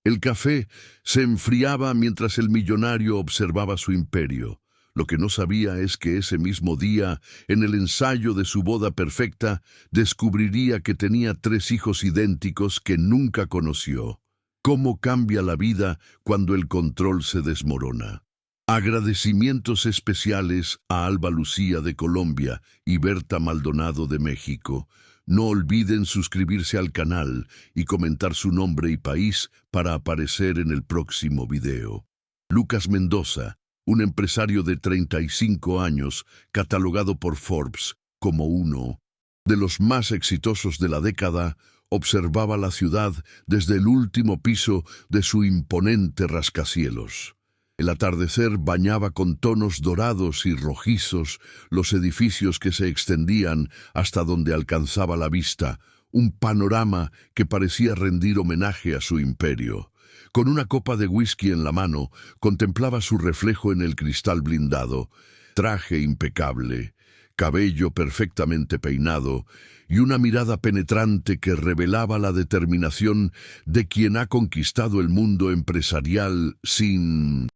El café se enfriaba mientras el millonario observaba su imperio. Lo que no sabía es que ese mismo día, en el ensayo de su boda perfecta, descubriría que tenía 3 hijos idénticos que nunca conoció. ¿Cómo cambia la vida cuando el control se desmorona? Agradecimientos especiales a Alba Lucía de Colombia y Berta Maldonado de México. No olviden suscribirse al canal y comentar su nombre y país para aparecer en el próximo video. Lucas Mendoza, un empresario de 35 años, catalogado por Forbes como uno de los más exitosos de la década, observaba la ciudad desde el último piso de su imponente rascacielos. El atardecer bañaba con tonos dorados y rojizos los edificios que se extendían hasta donde alcanzaba la vista, un panorama que parecía rendir homenaje a su imperio. Con una copa de whisky en la mano, contemplaba su reflejo en el cristal blindado, traje impecable, cabello perfectamente peinado y una mirada penetrante que revelaba la determinación de quien ha conquistado el mundo empresarial sin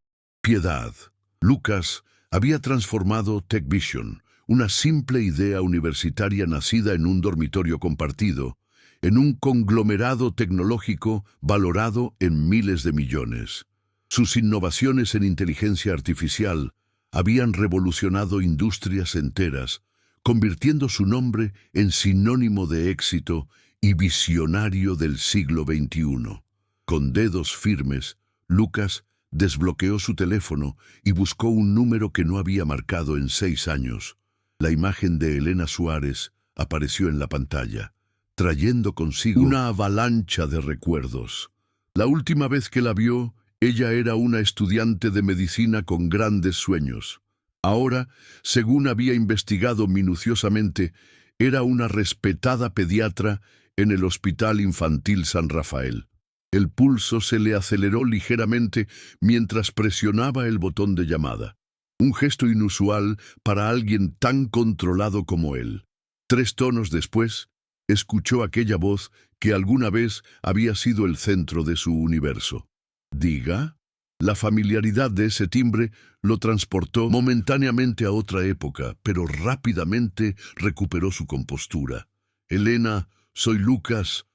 piedad. Lucas había transformado TechVision, una simple idea universitaria nacida en un dormitorio compartido, en un conglomerado tecnológico valorado en miles de millones. Sus innovaciones en inteligencia artificial habían revolucionado industrias enteras, convirtiendo su nombre en sinónimo de éxito y visionario del siglo XXI. Con dedos firmes, Lucas desbloqueó su teléfono y buscó un número que no había marcado en 6 años. La imagen de Elena Suárez apareció en la pantalla, trayendo consigo una avalancha de recuerdos. La última vez que la vio, ella era una estudiante de medicina con grandes sueños. Ahora, según había investigado minuciosamente, era una respetada pediatra en el Hospital Infantil San Rafael. El pulso se le aceleró ligeramente mientras presionaba el botón de llamada. Un gesto inusual para alguien tan controlado como él. 3 tonos después, escuchó aquella voz que alguna vez había sido el centro de su universo. ¿Diga? La familiaridad de ese timbre lo transportó momentáneamente a otra época, pero rápidamente recuperó su compostura. Elena, soy Lucas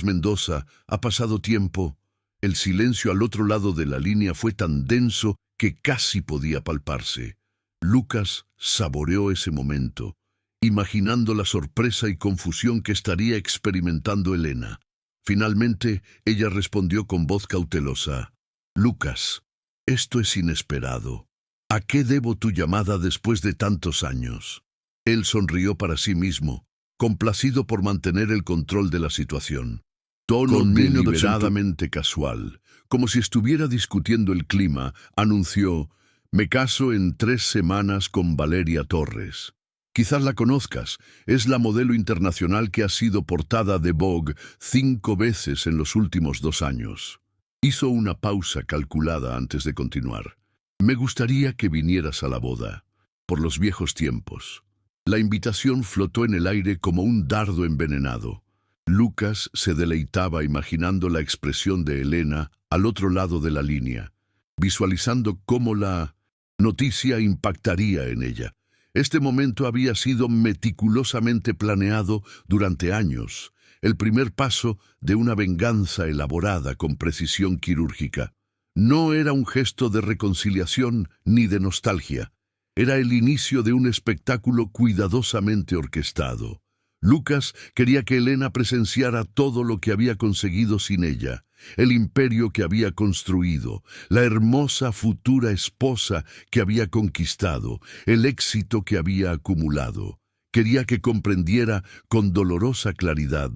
Mendoza, ha pasado tiempo. El silencio al otro lado de la línea fue tan denso que casi podía palparse. Lucas saboreó ese momento, imaginando la sorpresa y confusión que estaría experimentando Elena. Finalmente, ella respondió con voz cautelosa. Lucas, esto es inesperado. ¿A qué debo tu llamada después de tantos años? Él sonrió para sí mismo, complacido por mantener el control de la situación. Tono deliberadamente casual, como si estuviera discutiendo el clima, anunció: me caso en 3 semanas con Valeria Torres. Quizás la conozcas, es la modelo internacional que ha sido portada de Vogue 5 veces en los últimos 2 años. Hizo una pausa calculada antes de continuar. Me gustaría que vinieras a la boda, por los viejos tiempos. La invitación flotó en el aire como un dardo envenenado. Lucas se deleitaba imaginando la expresión de Elena al otro lado de la línea, visualizando cómo la noticia impactaría en ella. Este momento había sido meticulosamente planeado durante años, el primer paso de una venganza elaborada con precisión quirúrgica. No era un gesto de reconciliación ni de nostalgia. Era el inicio de un espectáculo cuidadosamente orquestado. Lucas quería que Elena presenciara todo lo que había conseguido sin ella, el imperio que había construido, la hermosa futura esposa que había conquistado, el éxito que había acumulado. Quería que comprendiera con dolorosa claridad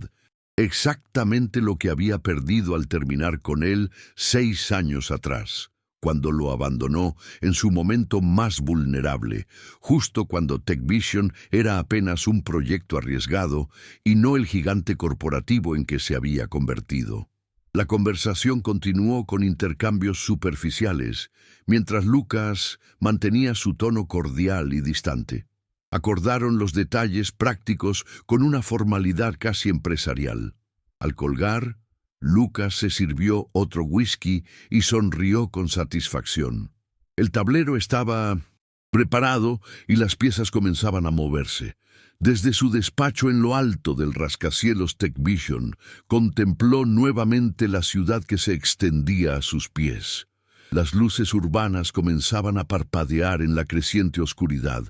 exactamente lo que había perdido al terminar con él 6 años atrás, cuando lo abandonó en su momento más vulnerable, justo cuando TechVision era apenas un proyecto arriesgado y no el gigante corporativo en que se había convertido. La conversación continuó con intercambios superficiales, mientras Lucas mantenía su tono cordial y distante. Acordaron los detalles prácticos con una formalidad casi empresarial. Al colgar, Lucas se sirvió otro whisky y sonrió con satisfacción. El tablero estaba preparado y las piezas comenzaban a moverse. Desde su despacho en lo alto del rascacielos TechVision, contempló nuevamente la ciudad que se extendía a sus pies. Las luces urbanas comenzaban a parpadear en la creciente oscuridad,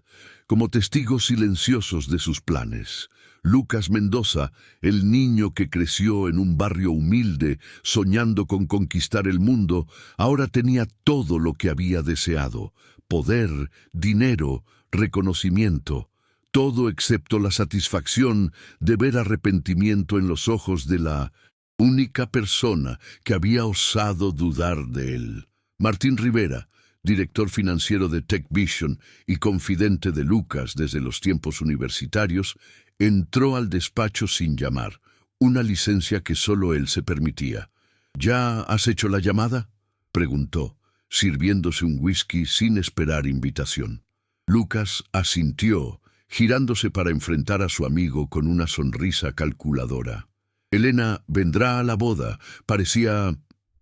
como testigos silenciosos de sus planes. Lucas Mendoza, el niño que creció en un barrio humilde, soñando con conquistar el mundo, ahora tenía todo lo que había deseado: poder, dinero, reconocimiento. Todo excepto la satisfacción de ver arrepentimiento en los ojos de la única persona que había osado dudar de él. Martín Rivera, director financiero de TechVision y confidente de Lucas desde los tiempos universitarios, entró al despacho sin llamar, una licencia que solo él se permitía. ¿Ya has hecho la llamada?, preguntó, sirviéndose un whisky sin esperar invitación. Lucas asintió, girándose para enfrentar a su amigo con una sonrisa calculadora. Elena vendrá a la boda. Parecía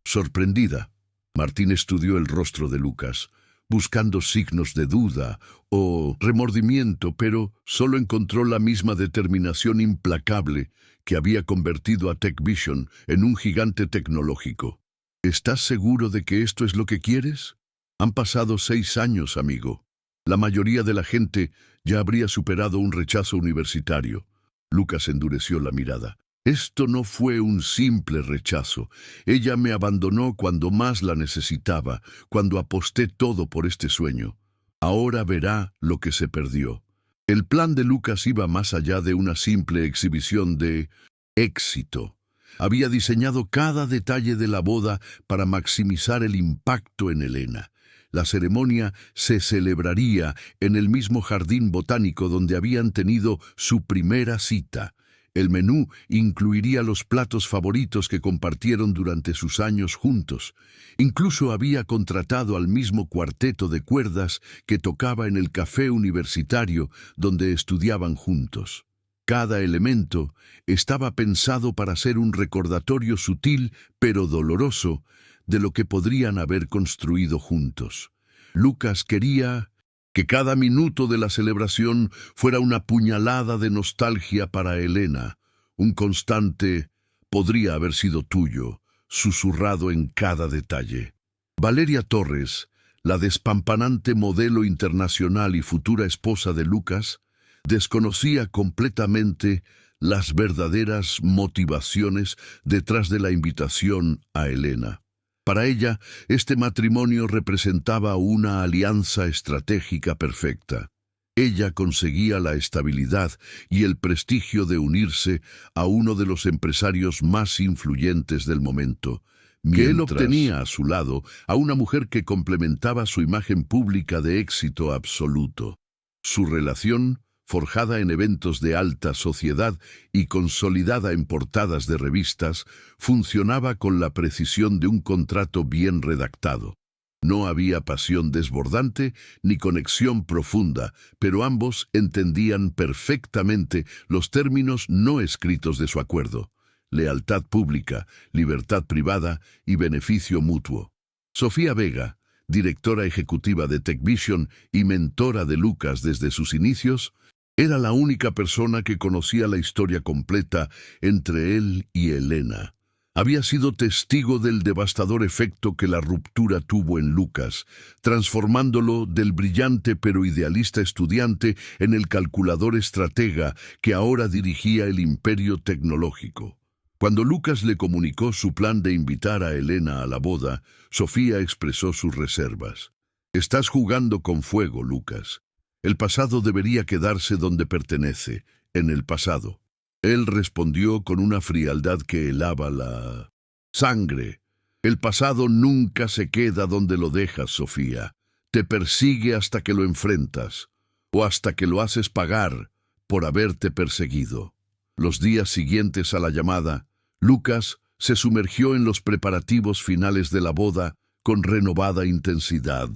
sorprendida. Martín estudió el rostro de Lucas, buscando signos de duda o remordimiento, pero solo encontró la misma determinación implacable que había convertido a TechVision en un gigante tecnológico. ¿Estás seguro de que esto es lo que quieres? Han pasado 6 años, amigo. La mayoría de la gente ya habría superado un rechazo universitario. Lucas endureció la mirada. Esto no fue un simple rechazo. Ella me abandonó cuando más la necesitaba, cuando aposté todo por este sueño. Ahora verá lo que se perdió. El plan de Lucas iba más allá de una simple exhibición de éxito. Había diseñado cada detalle de la boda para maximizar el impacto en Elena. La ceremonia se celebraría en el mismo jardín botánico donde habían tenido su primera cita. El menú incluiría los platos favoritos que compartieron durante sus años juntos. Incluso había contratado al mismo cuarteto de cuerdas que tocaba en el café universitario donde estudiaban juntos. Cada elemento estaba pensado para ser un recordatorio sutil pero doloroso de lo que podrían haber construido juntos. Lucas quería que cada minuto de la celebración fuera una puñalada de nostalgia para Elena, un constante «podría haber sido tuyo», susurrado en cada detalle. Valeria Torres, la despampanante modelo internacional y futura esposa de Lucas, desconocía completamente las verdaderas motivaciones detrás de la invitación a Elena. Para ella, este matrimonio representaba una alianza estratégica perfecta. Ella conseguía la estabilidad y el prestigio de unirse a uno de los empresarios más influyentes del momento, mientras él obtenía a su lado a una mujer que complementaba su imagen pública de éxito absoluto. Su relación, forjada en eventos de alta sociedad y consolidada en portadas de revistas, funcionaba con la precisión de un contrato bien redactado. No había pasión desbordante ni conexión profunda, pero ambos entendían perfectamente los términos no escritos de su acuerdo: lealtad pública, libertad privada y beneficio mutuo. Sofía Vega, directora ejecutiva de TechVision y mentora de Lucas desde sus inicios, era la única persona que conocía la historia completa entre él y Elena. Había sido testigo del devastador efecto que la ruptura tuvo en Lucas, transformándolo del brillante pero idealista estudiante en el calculador estratega que ahora dirigía el imperio tecnológico. Cuando Lucas le comunicó su plan de invitar a Elena a la boda, Sofía expresó sus reservas. «Estás jugando con fuego, Lucas. El pasado debería quedarse donde pertenece, en el pasado». Él respondió con una frialdad que helaba la sangre. «El pasado nunca se queda donde lo dejas, Sofía. Te persigue hasta que lo enfrentas, o hasta que lo haces pagar por haberte perseguido». Los días siguientes a la llamada, Lucas se sumergió en los preparativos finales de la boda con renovada intensidad.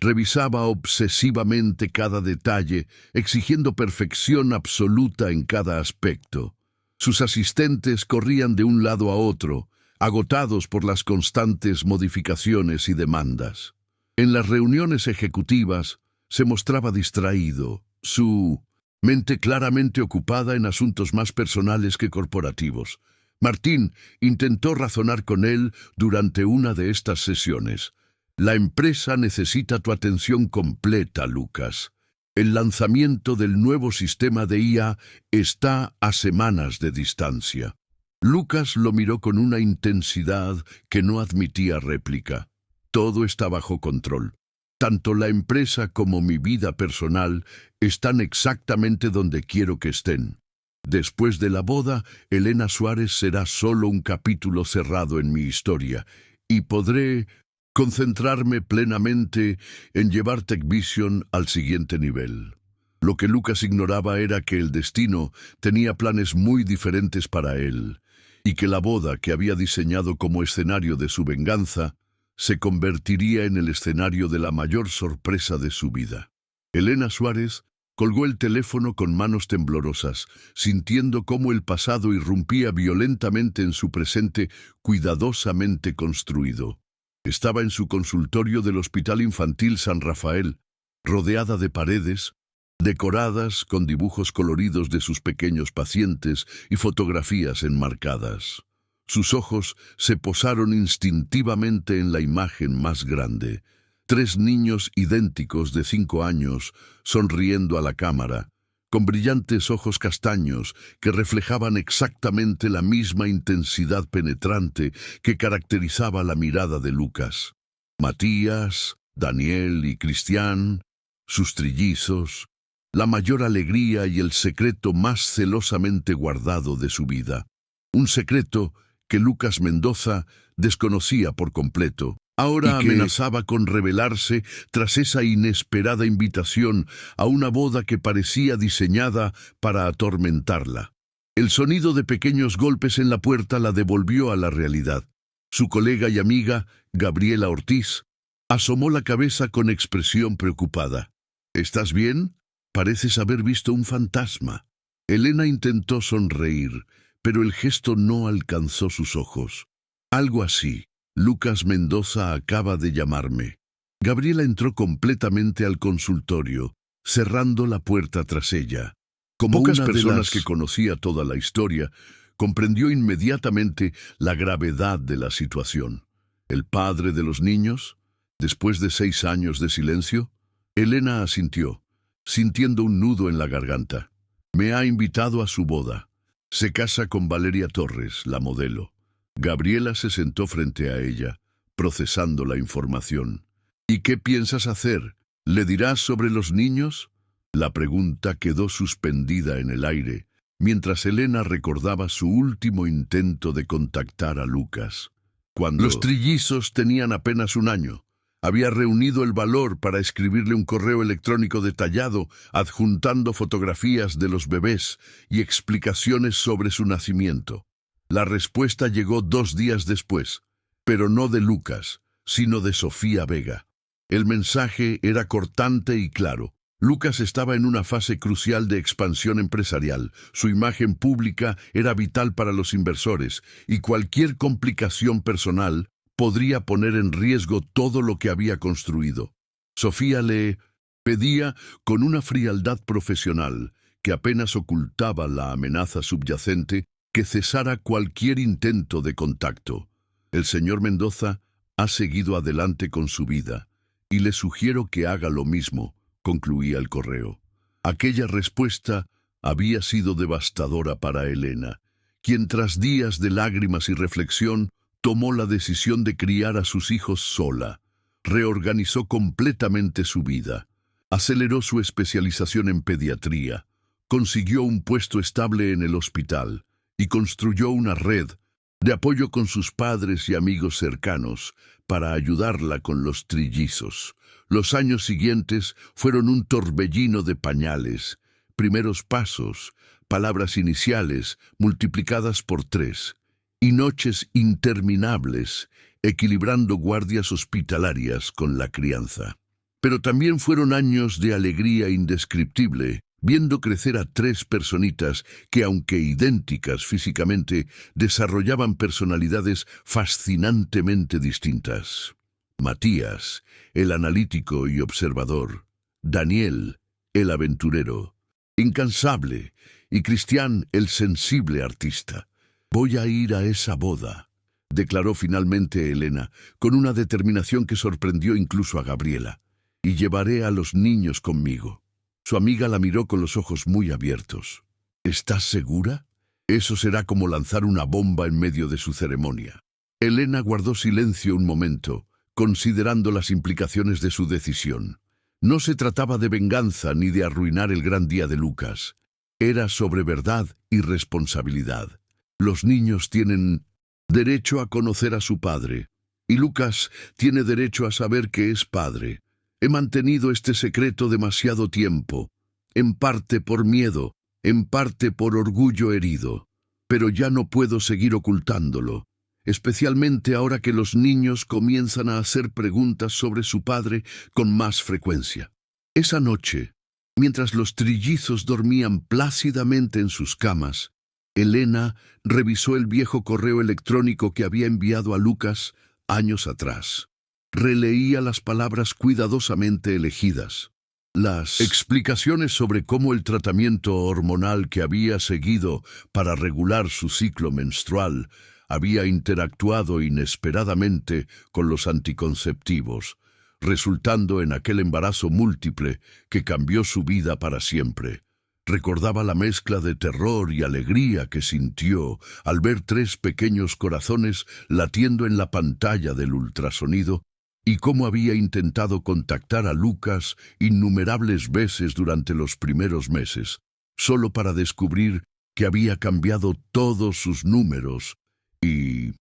Revisaba obsesivamente cada detalle, exigiendo perfección absoluta en cada aspecto. Sus asistentes corrían de un lado a otro, agotados por las constantes modificaciones y demandas. En las reuniones ejecutivas se mostraba distraído, su mente claramente ocupada en asuntos más personales que corporativos. Martín intentó razonar con él durante una de estas sesiones. La empresa necesita tu atención completa, Lucas. El lanzamiento del nuevo sistema de IA está a semanas de distancia. Lucas lo miró con una intensidad que no admitía réplica. Todo está bajo control. Tanto la empresa como mi vida personal están exactamente donde quiero que estén. Después de la boda, Elena Suárez será solo un capítulo cerrado en mi historia y podré concentrarme plenamente en llevar TechVision al siguiente nivel. Lo que Lucas ignoraba era que el destino tenía planes muy diferentes para él y que la boda que había diseñado como escenario de su venganza se convertiría en el escenario de la mayor sorpresa de su vida. Elena Suárez colgó el teléfono con manos temblorosas, sintiendo cómo el pasado irrumpía violentamente en su presente cuidadosamente construido. Estaba en su consultorio del Hospital Infantil San Rafael, rodeada de paredes, decoradas con dibujos coloridos de sus pequeños pacientes y fotografías enmarcadas. Sus ojos se posaron instintivamente en la imagen más grande. 3 niños idénticos de 5 años, sonriendo a la cámara, con brillantes ojos castaños que reflejaban exactamente la misma intensidad penetrante que caracterizaba la mirada de Lucas. Matías, Daniel y Cristian, sus trillizos, la mayor alegría y el secreto más celosamente guardado de su vida. Un secreto que Lucas Mendoza desconocía por completo. Ahora amenazaba con revelarse tras esa inesperada invitación a una boda que parecía diseñada para atormentarla. El sonido de pequeños golpes en la puerta la devolvió a la realidad. Su colega y amiga, Gabriela Ortiz, asomó la cabeza con expresión preocupada. ¿Estás bien? Pareces haber visto un fantasma. Elena intentó sonreír, pero el gesto no alcanzó sus ojos. Algo así. Lucas Mendoza acaba de llamarme. Gabriela entró completamente al consultorio, cerrando la puerta tras ella. Como pocas personas que conocía toda la historia, comprendió inmediatamente la gravedad de la situación. ¿El padre de los niños? Después de 6 años de silencio, Elena asintió, sintiendo un nudo en la garganta. Me ha invitado a su boda. Se casa con Valeria Torres, la modelo. Gabriela se sentó frente a ella, procesando la información. ¿Y qué piensas hacer? ¿Le dirás sobre los niños? La pregunta quedó suspendida en el aire, mientras Elena recordaba su último intento de contactar a Lucas. Cuando los trillizos tenían apenas 1 año, había reunido el valor para escribirle un correo electrónico detallado, adjuntando fotografías de los bebés y explicaciones sobre su nacimiento. La respuesta llegó 2 días después, pero no de Lucas, sino de Sofía Vega. El mensaje era cortante y claro. Lucas estaba en una fase crucial de expansión empresarial. Su imagen pública era vital para los inversores, y cualquier complicación personal podría poner en riesgo todo lo que había construido. Sofía le pedía con una frialdad profesional, que apenas ocultaba la amenaza subyacente, que cesara cualquier intento de contacto. El señor Mendoza ha seguido adelante con su vida, y le sugiero que haga lo mismo, concluía el correo. Aquella respuesta había sido devastadora para Elena, quien tras días de lágrimas y reflexión tomó la decisión de criar a sus hijos sola. Reorganizó completamente su vida. Aceleró su especialización en pediatría, consiguió un puesto estable en el hospital y construyó una red de apoyo con sus padres y amigos cercanos para ayudarla con los trillizos. Los años siguientes fueron un torbellino de pañales, primeros pasos, palabras iniciales multiplicadas por 3, y noches interminables, equilibrando guardias hospitalarias con la crianza. Pero también fueron años de alegría indescriptible. viendo crecer a tres personitas que, aunque idénticas físicamente, desarrollaban personalidades fascinantemente distintas. Matías, el analítico y observador; Daniel, el aventurero, incansable; y Cristián, el sensible artista. «Voy a ir a esa boda», declaró finalmente Elena, con una determinación que sorprendió incluso a Gabriela. «Y llevaré a los niños conmigo». Su amiga la miró con los ojos muy abiertos. «¿Estás segura? Eso será como lanzar una bomba en medio de su ceremonia». Elena guardó silencio un momento, considerando las implicaciones de su decisión. No se trataba de venganza ni de arruinar el gran día de Lucas. Era sobre verdad y responsabilidad. Los niños tienen derecho a conocer a su padre, y Lucas tiene derecho a saber que es padre. He mantenido este secreto demasiado tiempo, en parte por miedo, en parte por orgullo herido, pero ya no puedo seguir ocultándolo, especialmente ahora que los niños comienzan a hacer preguntas sobre su padre con más frecuencia. Esa noche, mientras los trillizos dormían plácidamente en sus camas, Elena revisó el viejo correo electrónico que había enviado a Lucas años atrás. Releía las palabras cuidadosamente elegidas. Las explicaciones sobre cómo el tratamiento hormonal que había seguido para regular su ciclo menstrual había interactuado inesperadamente con los anticonceptivos, resultando en aquel embarazo múltiple que cambió su vida para siempre. Recordaba la mezcla de terror y alegría que sintió al ver tres pequeños corazones latiendo en la pantalla del ultrasonido, y cómo había intentado contactar a Lucas innumerables veces durante los primeros meses, solo para descubrir que había cambiado todos sus números y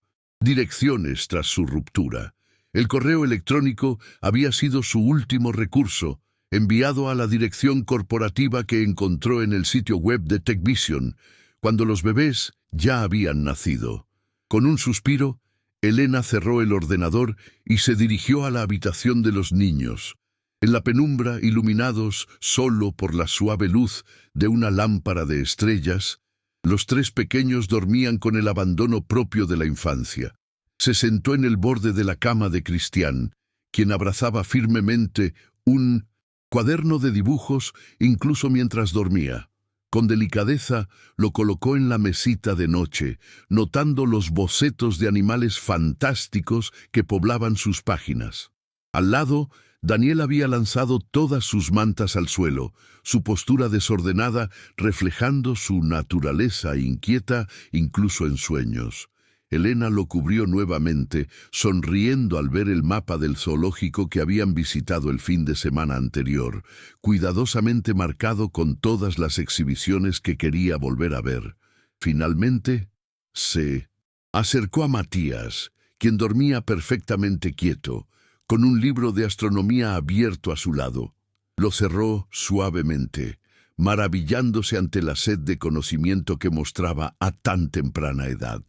direcciones tras su ruptura. El correo electrónico había sido su último recurso, enviado a la dirección corporativa que encontró en el sitio web de TechVision, cuando los bebés ya habían nacido. Con un suspiro, Elena cerró el ordenador y se dirigió a la habitación de los niños. En la penumbra, iluminados solo por la suave luz de una lámpara de estrellas, los tres pequeños dormían con el abandono propio de la infancia. Se sentó en el borde de la cama de Cristián, quien abrazaba firmemente un cuaderno de dibujos incluso mientras dormía. Con delicadeza lo colocó en la mesita de noche, notando los bocetos de animales fantásticos que poblaban sus páginas. Al lado, Daniel había lanzado todas sus mantas al suelo, su postura desordenada reflejando su naturaleza inquieta incluso en sueños. Elena lo cubrió nuevamente, sonriendo al ver el mapa del zoológico que habían visitado el fin de semana anterior, cuidadosamente marcado con todas las exhibiciones que quería volver a ver. Finalmente, se acercó a Matías, quien dormía perfectamente quieto, con un libro de astronomía abierto a su lado. Lo cerró suavemente, maravillándose ante la sed de conocimiento que mostraba a tan temprana edad.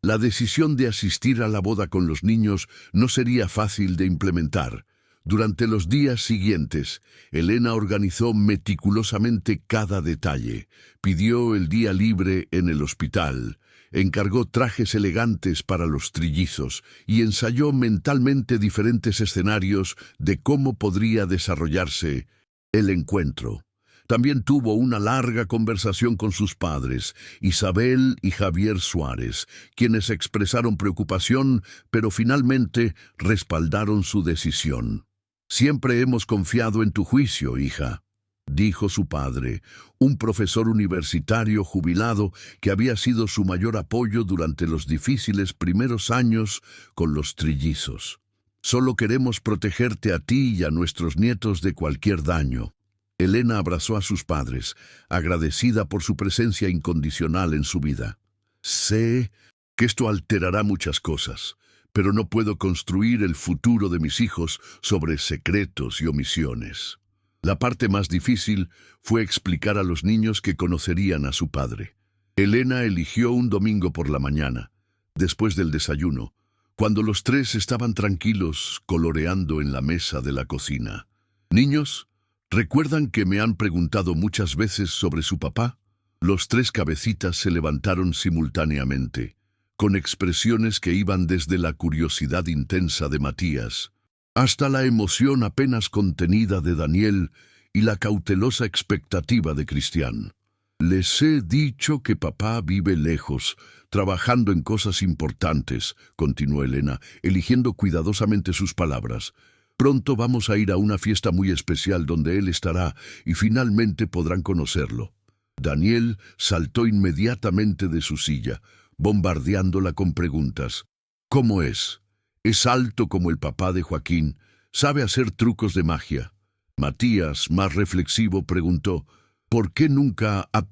La decisión de asistir a la boda con los niños no sería fácil de implementar. Durante los días siguientes, Elena organizó meticulosamente cada detalle, pidió el día libre en el hospital, encargó trajes elegantes para los trillizos y ensayó mentalmente diferentes escenarios de cómo podría desarrollarse el encuentro. También tuvo una larga conversación con sus padres, Isabel y Javier Suárez, quienes expresaron preocupación, pero finalmente respaldaron su decisión. «Siempre hemos confiado en tu juicio, hija», dijo su padre, un profesor universitario jubilado que había sido su mayor apoyo durante los difíciles primeros años con los trillizos. «Solo queremos protegerte a ti y a nuestros nietos de cualquier daño». Elena abrazó a sus padres, agradecida por su presencia incondicional en su vida. «Sé que esto alterará muchas cosas, pero no puedo construir el futuro de mis hijos sobre secretos y omisiones». La parte más difícil fue explicar a los niños que conocerían a su padre. Elena eligió un domingo por la mañana, después del desayuno, cuando los tres estaban tranquilos coloreando en la mesa de la cocina. «Niños, ¿Recuerdan que me han preguntado muchas veces sobre su papá? Los tres cabecitas se levantaron simultáneamente, con expresiones que iban desde la curiosidad intensa de Matías hasta la emoción apenas contenida de Daniel y la cautelosa expectativa de Cristián. Les he dicho que papá vive lejos, trabajando en cosas importantes, continuó Elena, eligiendo cuidadosamente sus palabras. Pronto vamos a ir a una fiesta muy especial donde él estará y finalmente podrán conocerlo. Daniel saltó inmediatamente de su silla, bombardeándola con preguntas. ¿Cómo es? Es alto como el papá de Joaquín, sabe hacer trucos de magia. Matías, más reflexivo, preguntó, ¿por qué nunca ha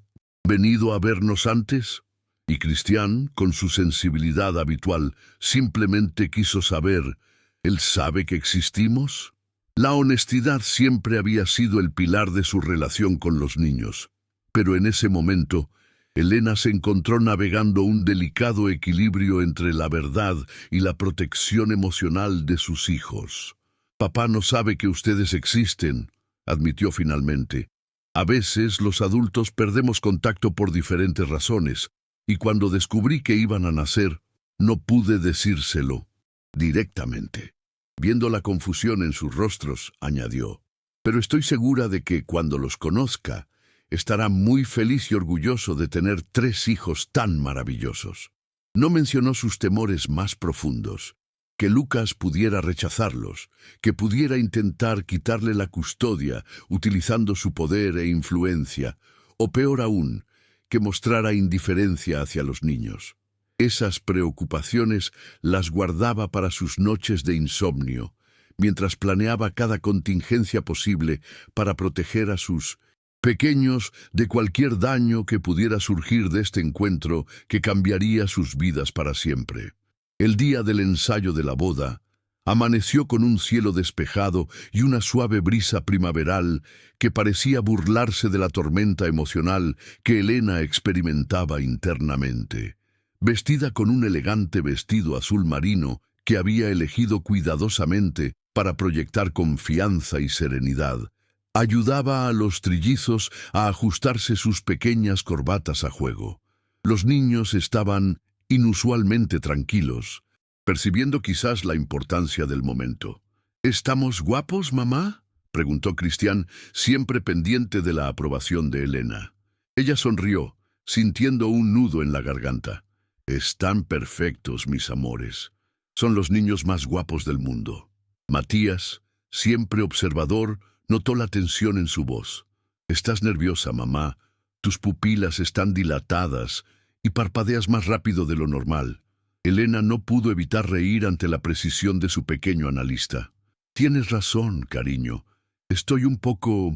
venido a vernos antes? Y Cristián, con su sensibilidad habitual, simplemente quiso saber, ¿él sabe que existimos? La honestidad siempre había sido el pilar de su relación con los niños. Pero en ese momento, Elena se encontró navegando un delicado equilibrio entre la verdad y la protección emocional de sus hijos. Papá no sabe que ustedes existen, admitió finalmente. A veces los adultos perdemos contacto por diferentes razones, y cuando descubrí que iban a nacer, no pude decírselo directamente. Viendo la confusión en sus rostros, añadió, pero estoy segura de que cuando los conozca, estará muy feliz y orgulloso de tener 3 hijos tan maravillosos. No mencionó sus temores más profundos, que Lucas pudiera rechazarlos, que pudiera intentar quitarle la custodia utilizando su poder e influencia, o peor aún, que mostrara indiferencia hacia los niños. Esas preocupaciones las guardaba para sus noches de insomnio, mientras planeaba cada contingencia posible para proteger a sus pequeños de cualquier daño que pudiera surgir de este encuentro que cambiaría sus vidas para siempre. El día del ensayo de la boda, amaneció con un cielo despejado y una suave brisa primaveral que parecía burlarse de la tormenta emocional que Elena experimentaba internamente. Vestida con un elegante vestido azul marino que había elegido cuidadosamente para proyectar confianza y serenidad, ayudaba a los trillizos a ajustarse sus pequeñas corbatas a juego. Los niños estaban inusualmente tranquilos, percibiendo quizás la importancia del momento. ¿Estamos guapos, mamá?, preguntó Cristián, siempre pendiente de la aprobación de Elena. Ella sonrió, sintiendo un nudo en la garganta. Están perfectos, mis amores. Son los niños más guapos del mundo. Matías, siempre observador, notó la tensión en su voz. Estás nerviosa, mamá. Tus pupilas están dilatadas y parpadeas más rápido de lo normal. Elena no pudo evitar reír ante la precisión de su pequeño analista. Tienes razón, cariño. Estoy un poco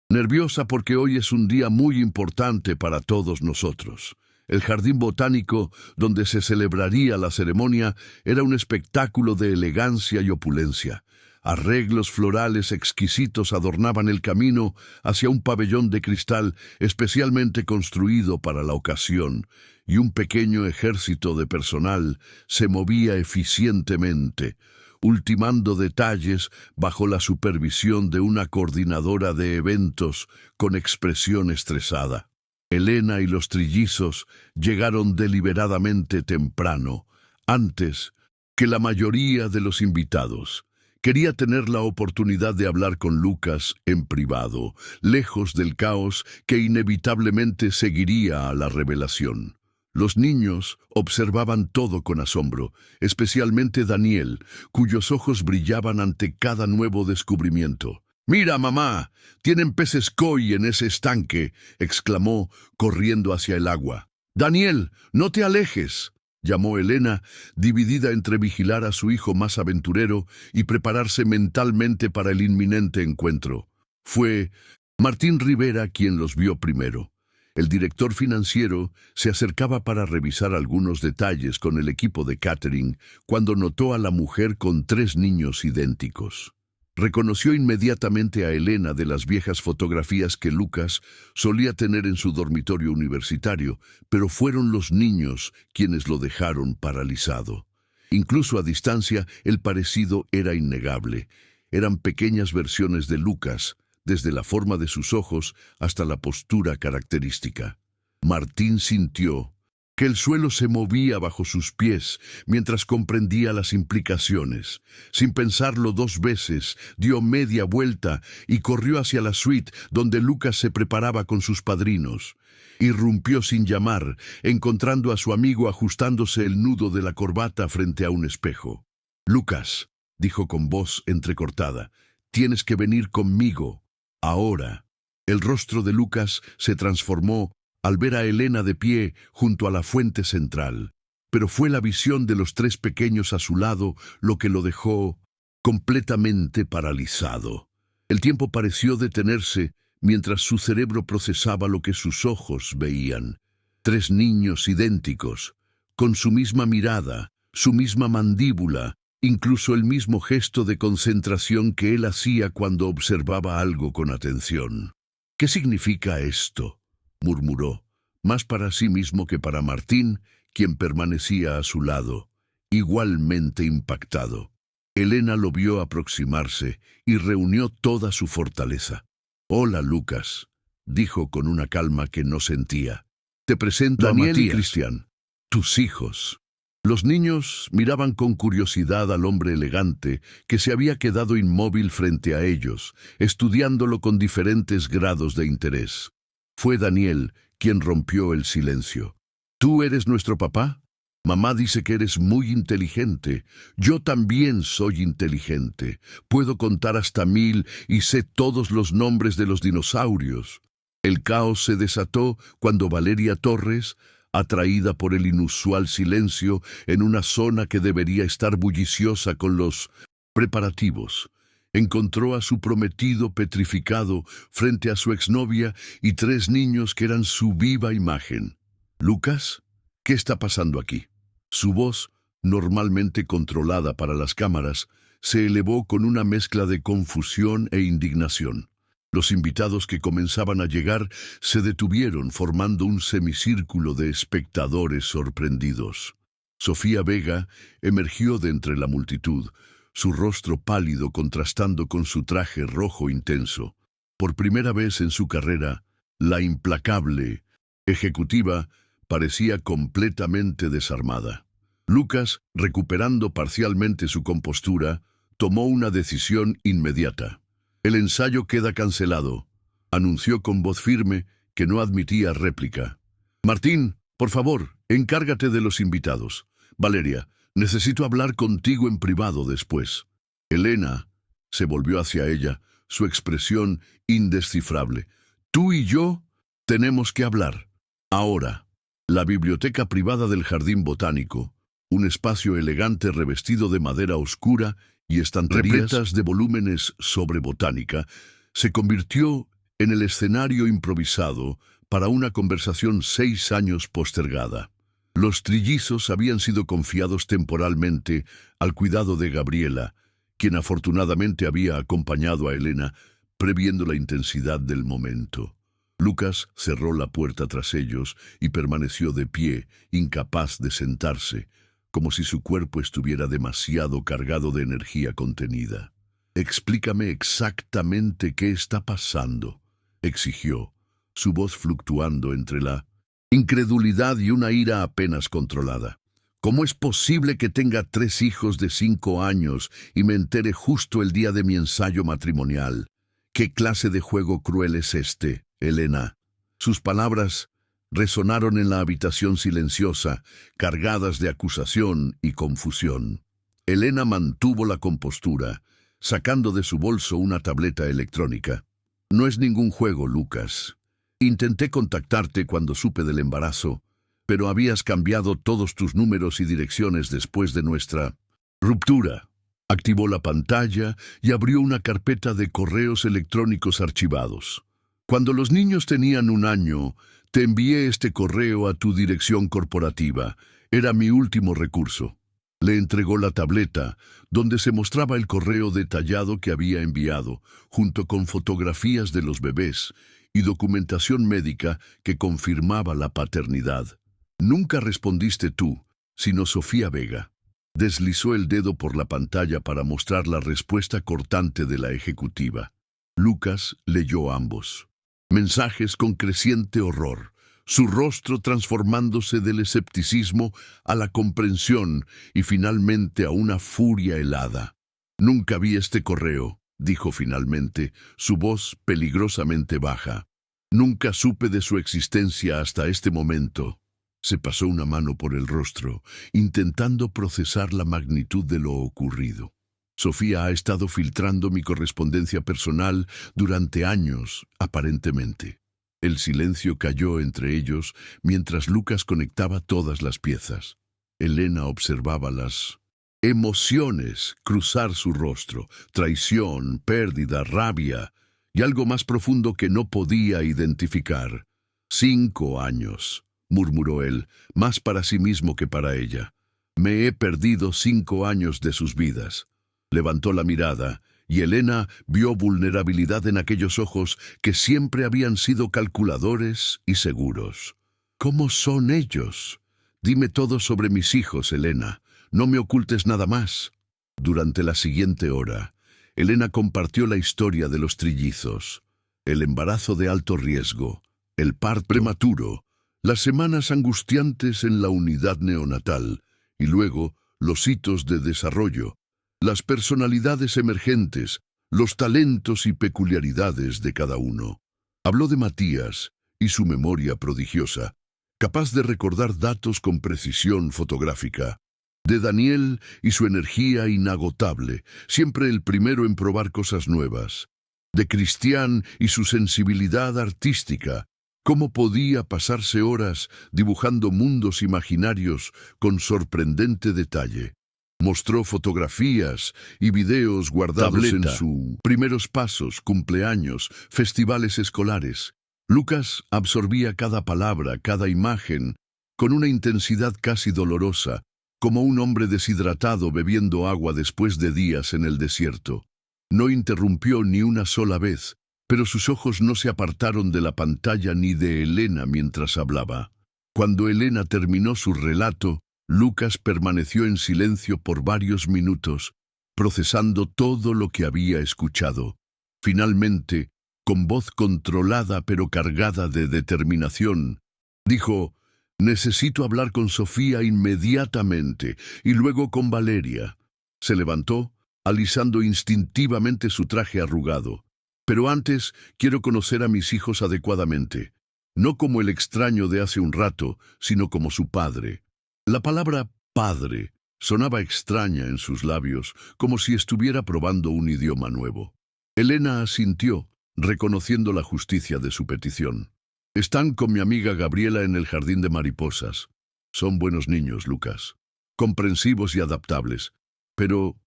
nerviosa porque hoy es un día muy importante para todos nosotros. El jardín botánico, donde se celebraría la ceremonia, era un espectáculo de elegancia y opulencia. Arreglos florales exquisitos adornaban el camino hacia un pabellón de cristal especialmente construido para la ocasión, y un pequeño ejército de personal se movía eficientemente, ultimando detalles bajo la supervisión de una coordinadora de eventos con expresión estresada. Elena y los trillizos llegaron deliberadamente temprano, antes que la mayoría de los invitados. Quería tener la oportunidad de hablar con Lucas en privado, lejos del caos que inevitablemente seguiría a la revelación. Los niños observaban todo con asombro, especialmente Daniel, cuyos ojos brillaban ante cada nuevo descubrimiento. «¡Mira, mamá! ¡Tienen peces koi en ese estanque!», exclamó, corriendo hacia el agua. «¡Daniel, no te alejes!», llamó Elena, dividida entre vigilar a su hijo más aventurero y prepararse mentalmente para el inminente encuentro. Fue Martín Rivera quien los vio primero. El director financiero se acercaba para revisar algunos detalles con el equipo de catering cuando notó a la mujer con 3 niños idénticos. Reconoció inmediatamente a Elena de las viejas fotografías que Lucas solía tener en su dormitorio universitario, pero fueron los niños quienes lo dejaron paralizado. Incluso a distancia, el parecido era innegable. Eran pequeñas versiones de Lucas, desde la forma de sus ojos hasta la postura característica. Martín sintió que el suelo se movía bajo sus pies mientras comprendía las implicaciones. Sin pensarlo 2 veces, dio media vuelta y corrió hacia la suite donde Lucas se preparaba con sus padrinos. Irrumpió sin llamar, encontrando a su amigo ajustándose el nudo de la corbata frente a un espejo. «Lucas», dijo con voz entrecortada, «tienes que venir conmigo, ahora». El rostro de Lucas se transformó al ver a Elena de pie junto a la fuente central, pero fue la visión de los 3 pequeños a su lado lo que lo dejó completamente paralizado. El tiempo pareció detenerse mientras su cerebro procesaba lo que sus ojos veían. 3 niños idénticos, con su misma mirada, su misma mandíbula, incluso el mismo gesto de concentración que él hacía cuando observaba algo con atención. «¿Qué significa esto?», murmuró, más para sí mismo que para Martín, quien permanecía a su lado, igualmente impactado. Elena lo vio aproximarse y reunió toda su fortaleza. «Hola, Lucas», dijo con una calma que no sentía. «Te presento a Daniel y Cristian, tus hijos». Los niños miraban con curiosidad al hombre elegante que se había quedado inmóvil frente a ellos, estudiándolo con diferentes grados de interés. Fue Daniel quien rompió el silencio. «¿Tú eres nuestro papá? Mamá dice que eres muy inteligente. Yo también soy inteligente. Puedo contar hasta 1000 y sé todos los nombres de los dinosaurios». El caos se desató cuando Valeria Torres, atraída por el inusual silencio en una zona que debería estar bulliciosa con los preparativos, encontró a su prometido petrificado frente a su exnovia y 3 niños que eran su viva imagen. «Lucas, ¿qué está pasando aquí?». Su voz, normalmente controlada para las cámaras, se elevó con una mezcla de confusión e indignación. Los invitados que comenzaban a llegar se detuvieron formando un semicírculo de espectadores sorprendidos. Sofía Vega emergió de entre la multitud, su rostro pálido contrastando con su traje rojo intenso. Por primera vez en su carrera, la implacable ejecutiva parecía completamente desarmada. Lucas, recuperando parcialmente su compostura, tomó una decisión inmediata. «El ensayo queda cancelado», anunció con voz firme que no admitía réplica. «Martín, por favor, encárgate de los invitados. Valeria, necesito hablar contigo en privado después». Elena se volvió hacia ella, su expresión indescifrable. «Tú y yo tenemos que hablar. Ahora». La biblioteca privada del Jardín Botánico, un espacio elegante revestido de madera oscura y estanterías repletas de volúmenes sobre botánica, se convirtió en el escenario improvisado para una conversación 6 años postergada. Los trillizos habían sido confiados temporalmente al cuidado de Gabriela, quien afortunadamente había acompañado a Elena, previendo la intensidad del momento. Lucas cerró la puerta tras ellos y permaneció de pie, incapaz de sentarse, como si su cuerpo estuviera demasiado cargado de energía contenida. «Explícame exactamente qué está pasando», exigió, su voz fluctuando entre la incredulidad y una ira apenas controlada. «¿Cómo es posible que tenga 3 hijos de 5 años y me entere justo el día de mi ensayo matrimonial? ¿Qué clase de juego cruel es este, Elena?». Sus palabras resonaron en la habitación silenciosa, cargadas de acusación y confusión. Elena mantuvo la compostura, sacando de su bolso una tableta electrónica. «No es ningún juego, Lucas. Intenté contactarte cuando supe del embarazo, pero habías cambiado todos tus números y direcciones después de nuestra ruptura». Activó la pantalla y abrió una carpeta de correos electrónicos archivados. «Cuando los niños tenían 1 año, te envié este correo a tu dirección corporativa. Era mi último recurso». Le entregó la tableta, donde se mostraba el correo detallado que había enviado, junto con fotografías de los bebés y documentación médica que confirmaba la paternidad. «Nunca respondiste tú, sino Sofía Vega». Deslizó el dedo por la pantalla para mostrar la respuesta cortante de la ejecutiva. Lucas leyó ambos. Mensajes con creciente horror, su rostro transformándose del escepticismo a la comprensión y finalmente a una furia helada. «Nunca vi este correo», dijo finalmente, su voz peligrosamente baja. «Nunca supe de su existencia hasta este momento». Se pasó una mano por el rostro, intentando procesar la magnitud de lo ocurrido. «Sofía ha estado filtrando mi correspondencia personal durante años, aparentemente». El silencio cayó entre ellos mientras Lucas conectaba todas las piezas. Elena observaba las emociones cruzar su rostro: traición, pérdida, rabia y algo más profundo que no podía identificar. 5 años, murmuró él, más para sí mismo que para ella. «Me he perdido 5 años de sus vidas». Levantó la mirada y Elena vio vulnerabilidad en aquellos ojos que siempre habían sido calculadores y seguros. «¿Cómo son ellos? Dime todo sobre mis hijos, Elena. No me ocultes nada más». Durante la siguiente hora, Elena compartió la historia de los trillizos, el embarazo de alto riesgo, el parto prematuro, las semanas angustiantes en la unidad neonatal y luego los hitos de desarrollo, las personalidades emergentes, los talentos y peculiaridades de cada uno. Habló de Matías y su memoria prodigiosa, capaz de recordar datos con precisión fotográfica, de Daniel y su energía inagotable, siempre el primero en probar cosas nuevas, de Cristian y su sensibilidad artística. Cómo podía pasarse horas dibujando mundos imaginarios con sorprendente detalle. Mostró fotografías y videos guardados en sus primeros pasos, cumpleaños, festivales escolares. Lucas absorbía cada palabra, cada imagen, con una intensidad casi dolorosa, como un hombre deshidratado bebiendo agua después de días en el desierto. No interrumpió ni una sola vez, pero sus ojos no se apartaron de la pantalla ni de Elena mientras hablaba. Cuando Elena terminó su relato, Lucas permaneció en silencio por varios minutos, procesando todo lo que había escuchado. Finalmente, con voz controlada pero cargada de determinación, dijo: «Necesito hablar con Sofía inmediatamente y luego con Valeria». Se levantó, alisando instintivamente su traje arrugado. «Pero antes quiero conocer a mis hijos adecuadamente, no como el extraño de hace un rato, sino como su padre». La palabra «padre» sonaba extraña en sus labios, como si estuviera probando un idioma nuevo. Elena asintió, reconociendo la justicia de su petición. «Están con mi amiga Gabriela en el jardín de mariposas. Son buenos niños, Lucas, comprensivos y adaptables, pero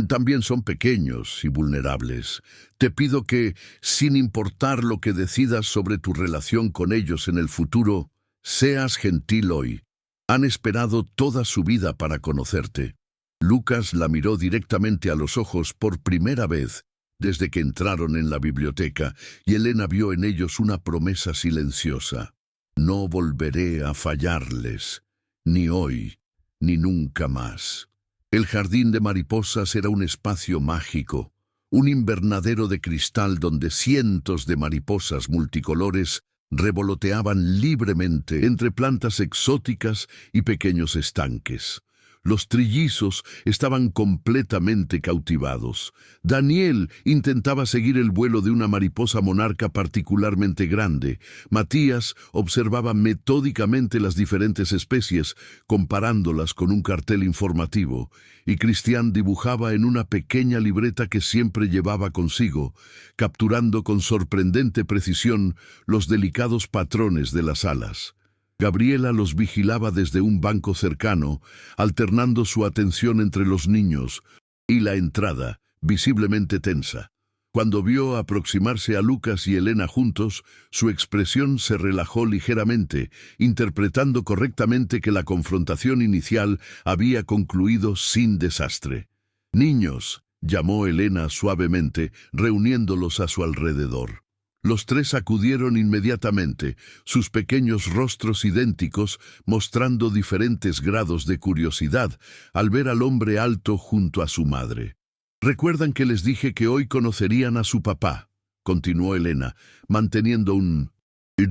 también son pequeños y vulnerables. Te pido que, sin importar lo que decidas sobre tu relación con ellos en el futuro, seas gentil hoy. Han esperado toda su vida para conocerte». Lucas la miró directamente a los ojos por primera vez desde que entraron en la biblioteca, y Elena vio en ellos una promesa silenciosa. «No volveré a fallarles, ni hoy, ni nunca más». El jardín de mariposas era un espacio mágico, un invernadero de cristal donde cientos de mariposas multicolores revoloteaban libremente entre plantas exóticas y pequeños estanques. Los trillizos estaban completamente cautivados. Daniel intentaba seguir el vuelo de una mariposa monarca particularmente grande. Matías observaba metódicamente las diferentes especies, comparándolas con un cartel informativo, y Cristian dibujaba en una pequeña libreta que siempre llevaba consigo, capturando con sorprendente precisión los delicados patrones de las alas. Gabriela los vigilaba desde un banco cercano, alternando su atención entre los niños y la entrada, visiblemente tensa. Cuando vio aproximarse a Lucas y Elena juntos, su expresión se relajó ligeramente, interpretando correctamente que la confrontación inicial había concluido sin desastre. «Niños», llamó Elena suavemente, reuniéndolos a su alrededor. Los tres acudieron inmediatamente, sus pequeños rostros idénticos mostrando diferentes grados de curiosidad al ver al hombre alto junto a su madre. «¿Recuerdan que les dije que hoy conocerían a su papá?». continuó Elena, manteniendo un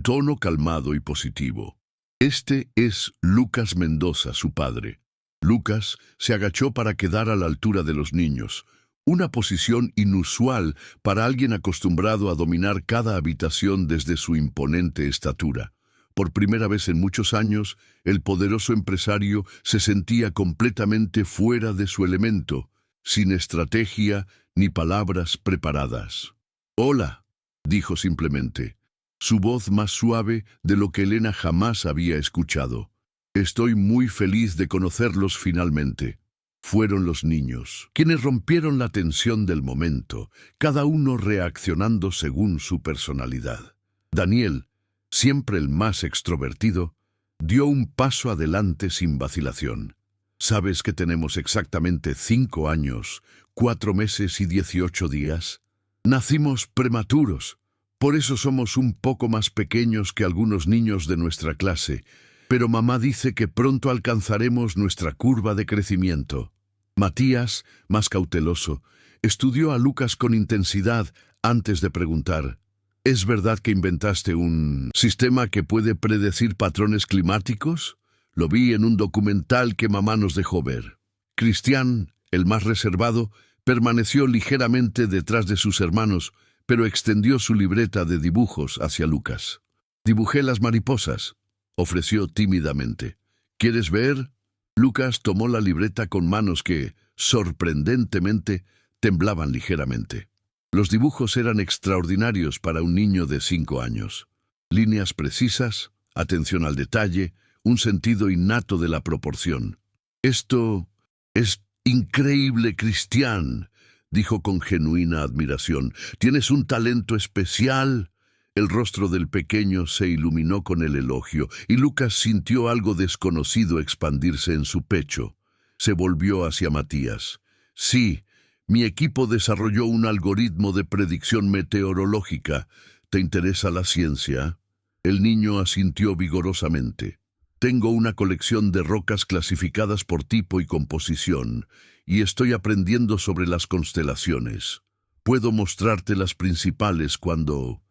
tono calmado y positivo. Este es Lucas Mendoza, su padre. Lucas se agachó para quedar a la altura de los niños, una posición inusual para alguien acostumbrado a dominar cada habitación desde su imponente estatura. Por primera vez en muchos años, el poderoso empresario se sentía completamente fuera de su elemento, sin estrategia ni palabras preparadas. «Hola», dijo simplemente, su voz más suave de lo que Elena jamás había escuchado. «Estoy muy feliz de conocerlos finalmente». Fueron los niños, quienes rompieron la tensión del momento, cada uno reaccionando según su personalidad. Daniel, siempre el más extrovertido, dio un paso adelante sin vacilación. «¿Sabes que tenemos exactamente 5 años, 4 meses y 18 días? Nacimos prematuros, por eso somos un poco más pequeños que algunos niños de nuestra clase, pero mamá dice que pronto alcanzaremos nuestra curva de crecimiento». Matías, más cauteloso, estudió a Lucas con intensidad antes de preguntar: «¿Es verdad que inventaste un sistema que puede predecir patrones climáticos? Lo vi en un documental que mamá nos dejó ver». Cristian, el más reservado, permaneció ligeramente detrás de sus hermanos, pero extendió su libreta de dibujos hacia Lucas. «Dibujé las mariposas», ofreció tímidamente. «¿Quieres ver?» Lucas tomó la libreta con manos que, sorprendentemente, temblaban ligeramente. Los dibujos eran extraordinarios para un niño de 5 años. Líneas precisas, atención al detalle, un sentido innato de la proporción. «Esto es increíble, Cristian», dijo con genuina admiración. «Tienes un talento especial». El rostro del pequeño se iluminó con el elogio, y Lucas sintió algo desconocido expandirse en su pecho. Se volvió hacia Matías. «Sí, mi equipo desarrolló un algoritmo de predicción meteorológica. ¿Te interesa la ciencia?» El niño asintió vigorosamente. «Tengo una colección de rocas clasificadas por tipo y composición, y estoy aprendiendo sobre las constelaciones. Puedo mostrarte las principales cuando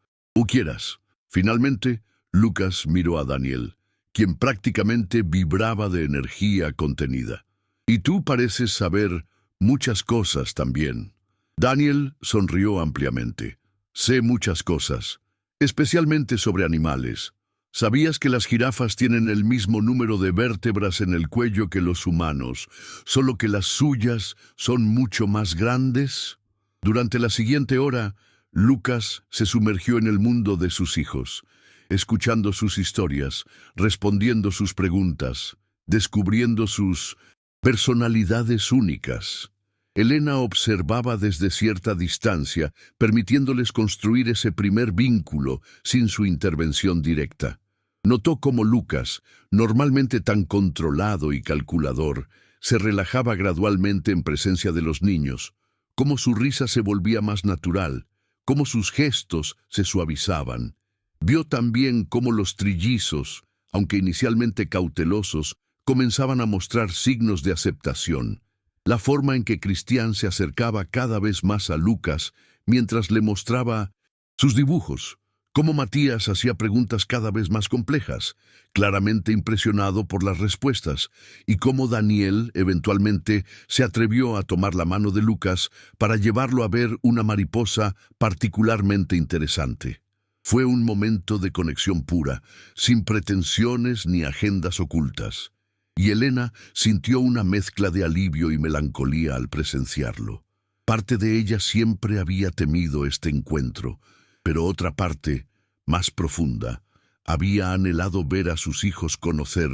quieras». Finalmente, Lucas miró a Daniel, quien prácticamente vibraba de energía contenida. «Y tú pareces saber muchas cosas también». Daniel sonrió ampliamente. «Sé muchas cosas, especialmente sobre animales. ¿Sabías que las jirafas tienen el mismo número de vértebras en el cuello que los humanos, solo que las suyas son mucho más grandes?» Durante la siguiente hora, Lucas se sumergió en el mundo de sus hijos, escuchando sus historias, respondiendo sus preguntas, descubriendo sus personalidades únicas. Elena observaba desde cierta distancia, permitiéndoles construir ese primer vínculo sin su intervención directa. Notó cómo Lucas, normalmente tan controlado y calculador, se relajaba gradualmente en presencia de los niños, cómo su risa se volvía más natural, cómo sus gestos se suavizaban. Vio también cómo los trillizos, aunque inicialmente cautelosos, comenzaban a mostrar signos de aceptación. La forma en que Cristian se acercaba cada vez más a Lucas mientras le mostraba sus dibujos, cómo Matías hacía preguntas cada vez más complejas, claramente impresionado por las respuestas, y cómo Daniel eventualmente se atrevió a tomar la mano de Lucas para llevarlo a ver una mariposa particularmente interesante. Fue un momento de conexión pura, sin pretensiones ni agendas ocultas, y Elena sintió una mezcla de alivio y melancolía al presenciarlo. Parte de ella siempre había temido este encuentro, pero otra parte, más profunda, había anhelado ver a sus hijos conocer,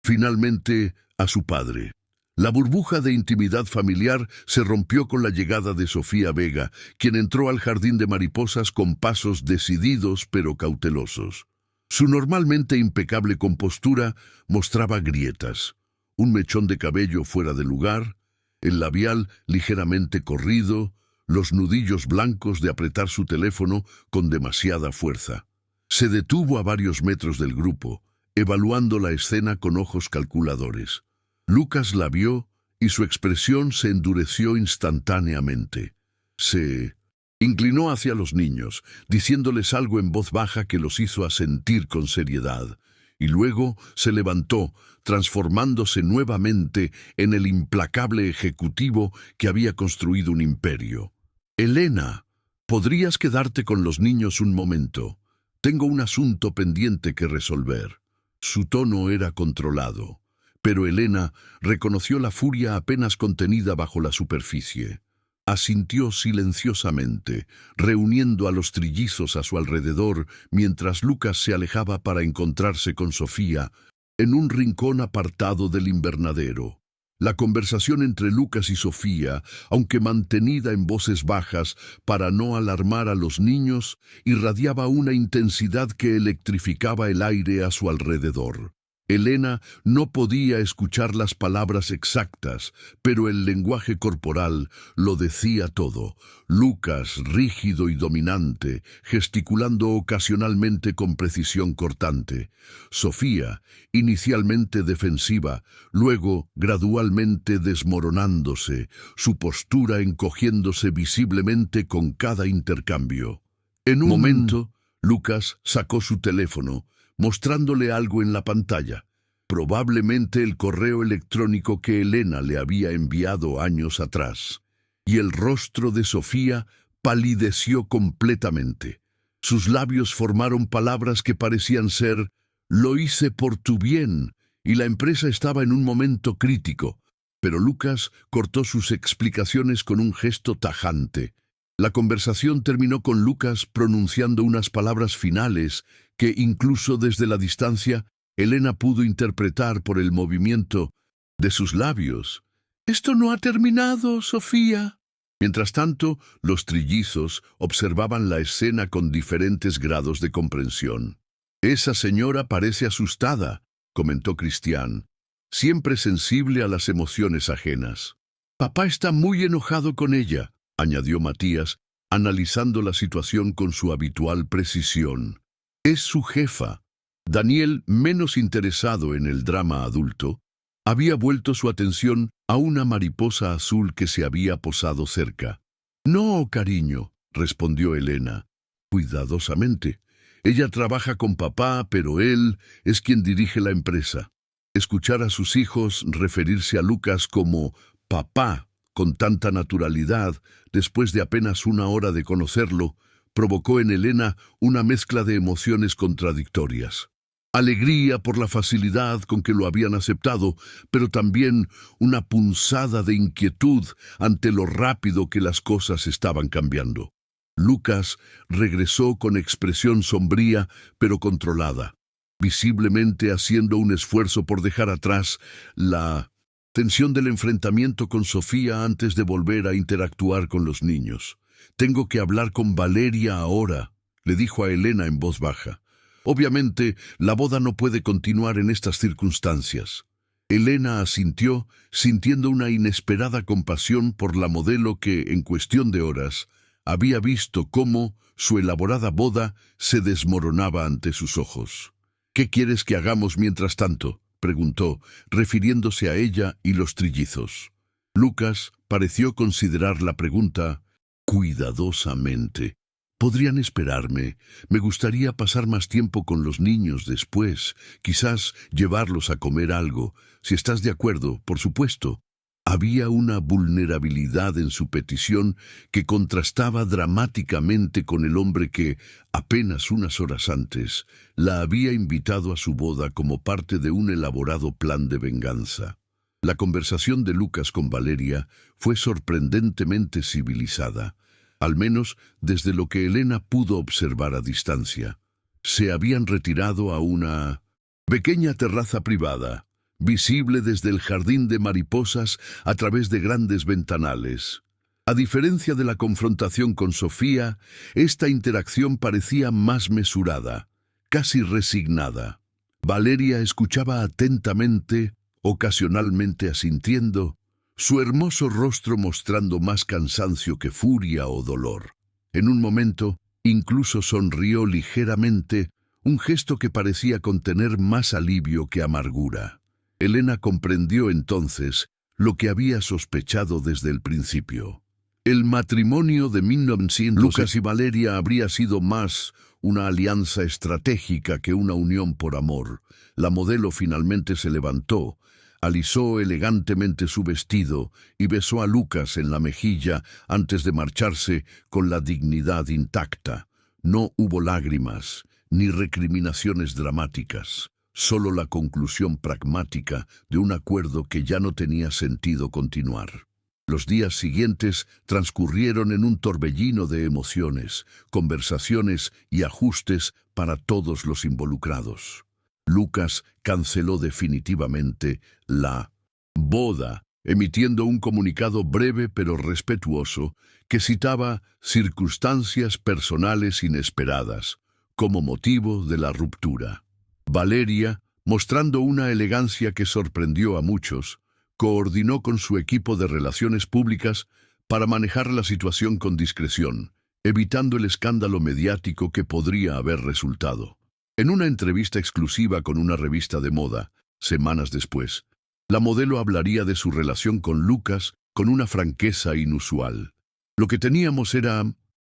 finalmente, a su padre. La burbuja de intimidad familiar se rompió con la llegada de Sofía Vega, quien entró al jardín de mariposas con pasos decididos pero cautelosos. Su normalmente impecable compostura mostraba grietas, un mechón de cabello fuera de lugar, el labial ligeramente corrido, los nudillos blancos de apretar su teléfono con demasiada fuerza. Se detuvo a varios metros del grupo, evaluando la escena con ojos calculadores. Lucas la vio y su expresión se endureció instantáneamente. Se Inclinó hacia los niños, diciéndoles algo en voz baja que los hizo asentir con seriedad, y luego se levantó, transformándose nuevamente en el implacable ejecutivo que había construido un imperio. «Elena, ¿podrías quedarte con los niños un momento? Tengo un asunto pendiente que resolver». Su tono era controlado, pero Elena reconoció la furia apenas contenida bajo la superficie. Asintió silenciosamente, reuniendo a los trillizos a su alrededor mientras Lucas se alejaba para encontrarse con Sofía en un rincón apartado del invernadero. La conversación entre Lucas y Sofía, aunque mantenida en voces bajas para no alarmar a los niños, irradiaba una intensidad que electrificaba el aire a su alrededor. Elena no podía escuchar las palabras exactas, pero el lenguaje corporal lo decía todo. Lucas, rígido y dominante, gesticulando ocasionalmente con precisión cortante. Sofía, inicialmente defensiva, luego gradualmente desmoronándose, su postura encogiéndose visiblemente con cada intercambio. En un momento, Lucas sacó su teléfono, mostrándole algo en la pantalla, probablemente el correo electrónico que Elena le había enviado años atrás. Y el rostro de Sofía palideció completamente. Sus labios formaron palabras que parecían ser «lo hice por tu bien», y la empresa estaba en un momento crítico. Pero Lucas cortó sus explicaciones con un gesto tajante. La conversación terminó con Lucas pronunciando unas palabras finales que, incluso desde la distancia, Elena pudo interpretar por el movimiento de sus labios. «Esto no ha terminado, Sofía». Mientras tanto, los trillizos observaban la escena con diferentes grados de comprensión. «Esa señora parece asustada», comentó Cristián, siempre sensible a las emociones ajenas. «Papá está muy enojado con ella», añadió Matías, analizando la situación con su habitual precisión. «Es su jefa». Daniel, menos interesado en el drama adulto, había vuelto su atención a una mariposa azul que se había posado cerca. «No, cariño», respondió Elena, cuidadosamente. «Ella trabaja con papá, pero él es quien dirige la empresa». Escuchar a sus hijos referirse a Lucas como «papá» con tanta naturalidad, después de apenas una hora de conocerlo, provocó en Elena una mezcla de emociones contradictorias. Alegría por la facilidad con que lo habían aceptado, pero también una punzada de inquietud ante lo rápido que las cosas estaban cambiando. Lucas regresó con expresión sombría, pero controlada, visiblemente haciendo un esfuerzo por dejar atrás la tensión del enfrentamiento con Sofía antes de volver a interactuar con los niños. «Tengo que hablar con Valeria ahora», le dijo a Elena en voz baja. «Obviamente, la boda no puede continuar en estas circunstancias». Elena asintió, sintiendo una inesperada compasión por la modelo que, en cuestión de horas, había visto cómo su elaborada boda se desmoronaba ante sus ojos. «¿Qué quieres que hagamos mientras tanto?», preguntó, refiriéndose a ella y los trillizos. Lucas pareció considerar la pregunta cuidadosamente. «Podrían esperarme. Me gustaría pasar más tiempo con los niños después, quizás llevarlos a comer algo. Si estás de acuerdo, por supuesto». Había una vulnerabilidad en su petición que contrastaba dramáticamente con el hombre que, apenas unas horas antes, la había invitado a su boda como parte de un elaborado plan de venganza. La conversación de Lucas con Valeria fue sorprendentemente civilizada, al menos desde lo que Elena pudo observar a distancia. Se habían retirado a una pequeña terraza privada, visible desde el jardín de mariposas a través de grandes ventanales. A diferencia de la confrontación con Sofía, esta interacción parecía más mesurada, casi resignada. Valeria escuchaba atentamente, ocasionalmente asintiendo, su hermoso rostro mostrando más cansancio que furia o dolor. En un momento, incluso sonrió ligeramente, un gesto que parecía contener más alivio que amargura. Elena comprendió entonces lo que había sospechado desde el principio. El matrimonio de 1900 Lucas y Valeria habría sido más una alianza estratégica que una unión por amor. La modelo finalmente se levantó, alisó elegantemente su vestido y besó a Lucas en la mejilla antes de marcharse con la dignidad intacta. No hubo lágrimas ni recriminaciones dramáticas, solo la conclusión pragmática de un acuerdo que ya no tenía sentido continuar. Los días siguientes transcurrieron en un torbellino de emociones, conversaciones y ajustes para todos los involucrados. Lucas canceló definitivamente la boda, emitiendo un comunicado breve pero respetuoso que citaba circunstancias personales inesperadas como motivo de la ruptura. Valeria, mostrando una elegancia que sorprendió a muchos, coordinó con su equipo de relaciones públicas para manejar la situación con discreción, evitando el escándalo mediático que podría haber resultado. En una entrevista exclusiva con una revista de moda, semanas después, la modelo hablaría de su relación con Lucas con una franqueza inusual. Lo que teníamos era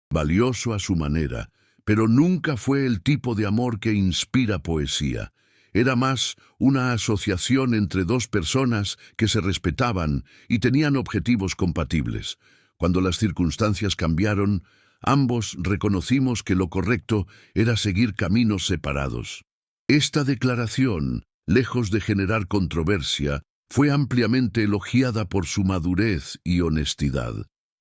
valioso a su manera, pero nunca fue el tipo de amor que inspira poesía. Era más una asociación entre dos personas que se respetaban y tenían objetivos compatibles. Cuando las circunstancias cambiaron, ambos reconocimos que lo correcto era seguir caminos separados. Esta declaración, lejos de generar controversia, fue ampliamente elogiada por su madurez y honestidad.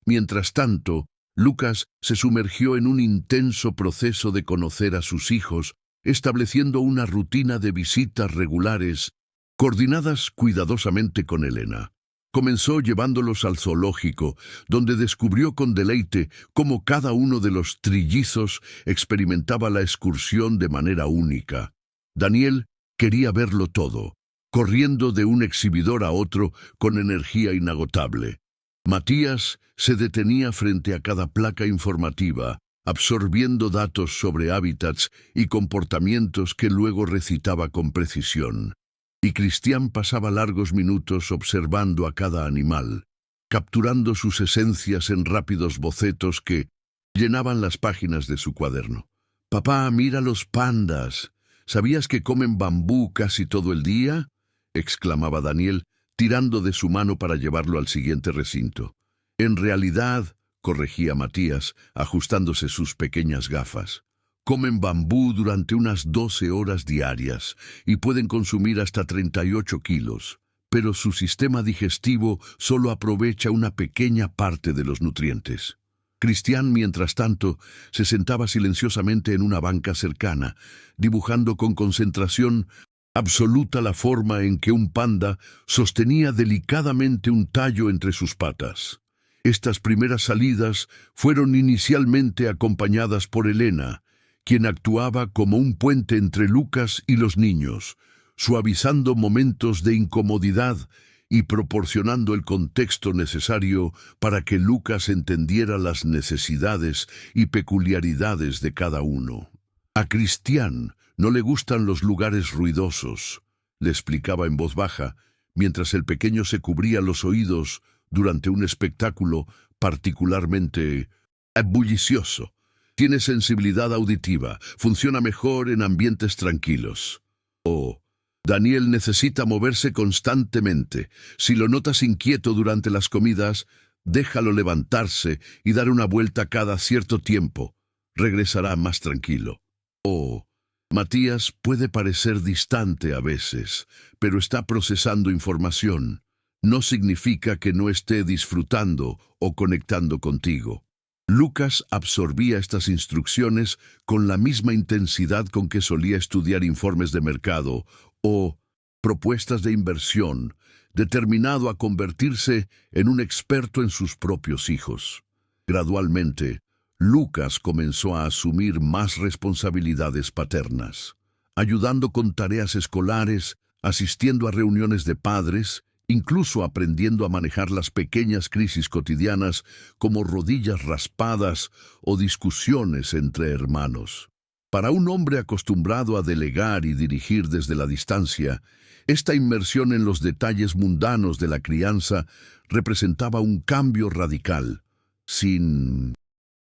Mientras tanto, Lucas se sumergió en un intenso proceso de conocer a sus hijos, estableciendo una rutina de visitas regulares, coordinadas cuidadosamente con Elena. Comenzó llevándolos al zoológico, donde descubrió con deleite cómo cada uno de los trillizos experimentaba la excursión de manera única. Daniel quería verlo todo, corriendo de un exhibidor a otro con energía inagotable. Matías se detenía frente a cada placa informativa, absorbiendo datos sobre hábitats y comportamientos que luego recitaba con precisión. Y Cristian pasaba largos minutos observando a cada animal, capturando sus esencias en rápidos bocetos que llenaban las páginas de su cuaderno. «Papá, mira los pandas. ¿Sabías que comen bambú casi todo el día?», exclamaba Daniel, tirando de su mano para llevarlo al siguiente recinto. «En realidad», corregía Matías, ajustándose sus pequeñas gafas, «comen bambú durante unas 12 horas diarias y pueden consumir hasta 38 kilos, pero su sistema digestivo solo aprovecha una pequeña parte de los nutrientes». Cristian, mientras tanto, se sentaba silenciosamente en una banca cercana, dibujando con concentración absoluta la forma en que un panda sostenía delicadamente un tallo entre sus patas. Estas primeras salidas fueron inicialmente acompañadas por Elena, quien actuaba como un puente entre Lucas y los niños, suavizando momentos de incomodidad y proporcionando el contexto necesario para que Lucas entendiera las necesidades y peculiaridades de cada uno. A Cristian no le gustan los lugares ruidosos, le explicaba en voz baja, mientras el pequeño se cubría los oídos durante un espectáculo particularmente bullicioso. Tiene sensibilidad auditiva, funciona mejor en ambientes tranquilos. Daniel necesita moverse constantemente. Si lo notas inquieto durante las comidas, déjalo levantarse y dar una vuelta cada cierto tiempo. Regresará más tranquilo. Matías puede parecer distante a veces, pero está procesando información. No significa que no esté disfrutando o conectando contigo. Lucas absorbía estas instrucciones con la misma intensidad con que solía estudiar informes de mercado o propuestas de inversión, determinado a convertirse en un experto en sus propios hijos. Gradualmente, Lucas comenzó a asumir más responsabilidades paternas, ayudando con tareas escolares, asistiendo a reuniones de padres, incluso aprendiendo a manejar las pequeñas crisis cotidianas como rodillas raspadas o discusiones entre hermanos. Para un hombre acostumbrado a delegar y dirigir desde la distancia, esta inmersión en los detalles mundanos de la crianza representaba un cambio radical. Sin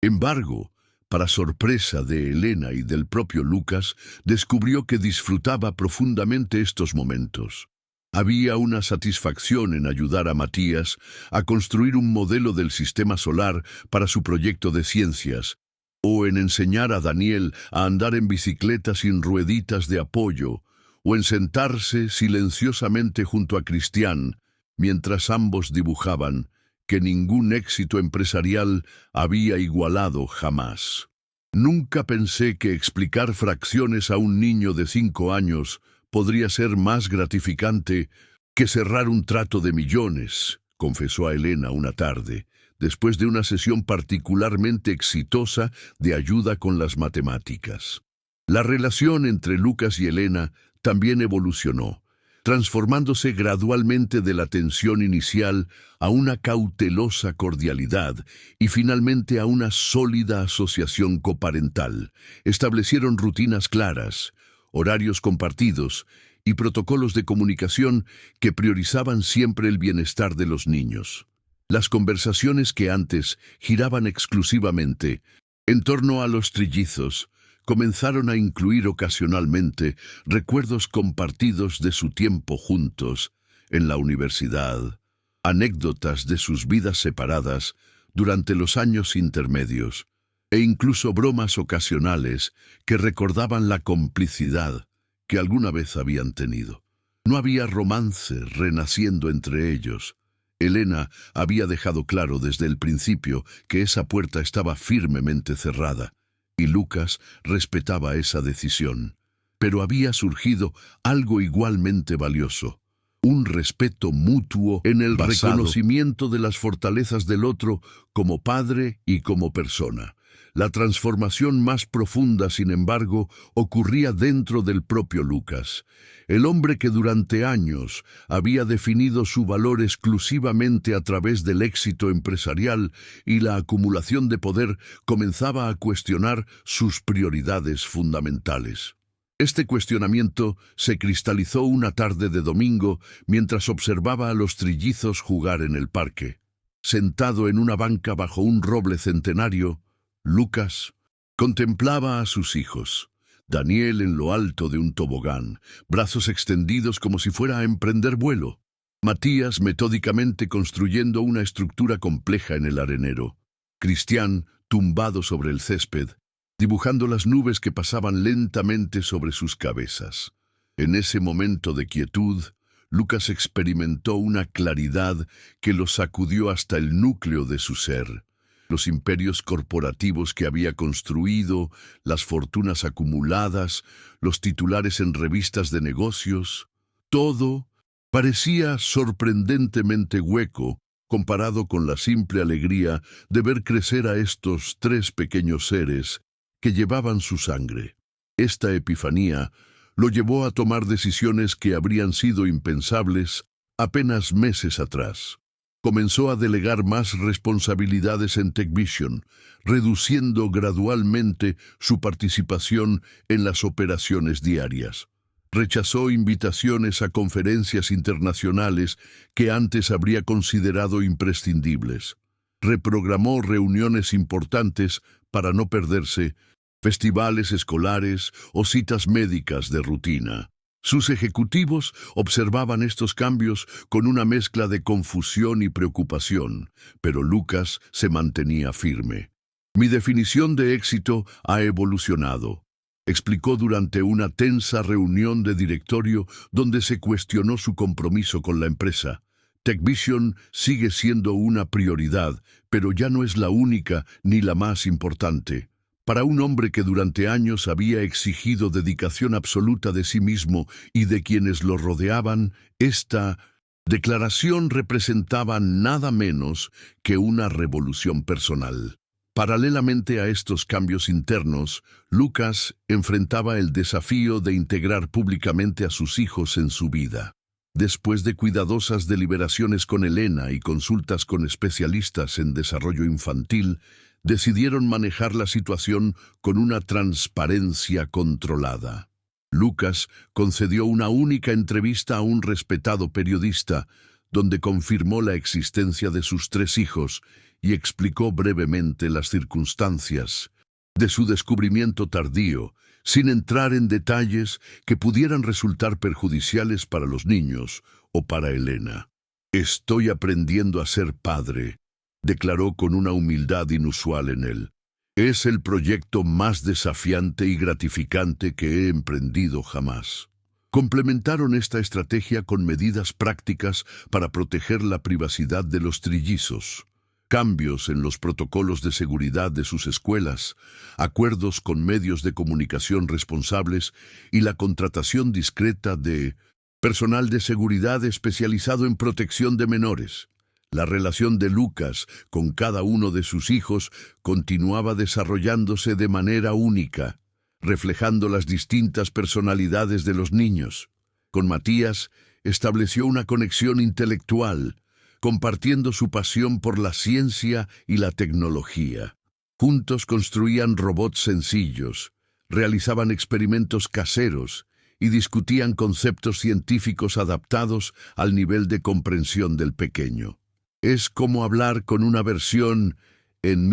embargo, para sorpresa de Elena y del propio Lucas, descubrió que disfrutaba profundamente estos momentos. Había una satisfacción en ayudar a Matías a construir un modelo del sistema solar para su proyecto de ciencias, o en enseñar a Daniel a andar en bicicleta sin rueditas de apoyo, o en sentarse silenciosamente junto a Cristian, mientras ambos dibujaban, que ningún éxito empresarial había igualado jamás. Nunca pensé que explicar fracciones a un niño de 5 años podría ser más gratificante que cerrar un trato de millones, confesó a Elena una tarde, después de una sesión particularmente exitosa de ayuda con las matemáticas. La relación entre Lucas y Elena también evolucionó, transformándose gradualmente de la tensión inicial a una cautelosa cordialidad y finalmente a una sólida asociación coparental. Establecieron rutinas claras, horarios compartidos y protocolos de comunicación que priorizaban siempre el bienestar de los niños. Las conversaciones que antes giraban exclusivamente en torno a los trillizos comenzaron a incluir ocasionalmente recuerdos compartidos de su tiempo juntos en la universidad, anécdotas de sus vidas separadas durante los años intermedios, e incluso bromas ocasionales que recordaban la complicidad que alguna vez habían tenido. No había romance renaciendo entre ellos. Elena había dejado claro desde el principio que esa puerta estaba firmemente cerrada, y Lucas respetaba esa decisión. Pero había surgido algo igualmente valioso: un respeto mutuo en el reconocimiento de las fortalezas del otro como padre y como persona. La transformación más profunda, sin embargo, ocurría dentro del propio Lucas. El hombre que durante años había definido su valor exclusivamente a través del éxito empresarial y la acumulación de poder comenzaba a cuestionar sus prioridades fundamentales. Este cuestionamiento se cristalizó una tarde de domingo mientras observaba a los trillizos jugar en el parque. Sentado en una banca bajo un roble centenario, Lucas contemplaba a sus hijos. Daniel en lo alto de un tobogán, brazos extendidos como si fuera a emprender vuelo. Matías metódicamente construyendo una estructura compleja en el arenero. Cristian tumbado sobre el césped, dibujando las nubes que pasaban lentamente sobre sus cabezas. En ese momento de quietud, Lucas experimentó una claridad que lo sacudió hasta el núcleo de su ser. Los imperios corporativos que había construido, las fortunas acumuladas, los titulares en revistas de negocios, todo parecía sorprendentemente hueco comparado con la simple alegría de ver crecer a estos 3 pequeños seres que llevaban su sangre. Esta epifanía lo llevó a tomar decisiones que habrían sido impensables apenas meses atrás. Comenzó a delegar más responsabilidades en TechVision, reduciendo gradualmente su participación en las operaciones diarias. Rechazó invitaciones a conferencias internacionales que antes habría considerado imprescindibles. Reprogramó reuniones importantes para no perderse festivales escolares o citas médicas de rutina. Sus ejecutivos observaban estos cambios con una mezcla de confusión y preocupación, pero Lucas se mantenía firme. Mi definición de éxito ha evolucionado, explicó durante una tensa reunión de directorio donde se cuestionó su compromiso con la empresa. TechVision sigue siendo una prioridad, pero ya no es la única ni la más importante. Para un hombre que durante años había exigido dedicación absoluta de sí mismo y de quienes lo rodeaban, esta declaración representaba nada menos que una revolución personal. Paralelamente a estos cambios internos, Lucas enfrentaba el desafío de integrar públicamente a sus hijos en su vida. Después de cuidadosas deliberaciones con Elena y consultas con especialistas en desarrollo infantil, decidieron manejar la situación con una transparencia controlada. Lucas concedió una única entrevista a un respetado periodista, donde confirmó la existencia de sus 3 hijos y explicó brevemente las circunstancias de su descubrimiento tardío, sin entrar en detalles que pudieran resultar perjudiciales para los niños o para Elena. «Estoy aprendiendo a ser padre», declaró con una humildad inusual en él. «Es el proyecto más desafiante y gratificante que he emprendido jamás». Complementaron esta estrategia con medidas prácticas para proteger la privacidad de los trillizos, cambios en los protocolos de seguridad de sus escuelas, acuerdos con medios de comunicación responsables y la contratación discreta de personal de seguridad especializado en protección de menores. La relación de Lucas con cada uno de sus hijos continuaba desarrollándose de manera única, reflejando las distintas personalidades de los niños. Con Matías estableció una conexión intelectual, compartiendo su pasión por la ciencia y la tecnología. Juntos construían robots sencillos, realizaban experimentos caseros y discutían conceptos científicos adaptados al nivel de comprensión del pequeño. Es como hablar con una versión en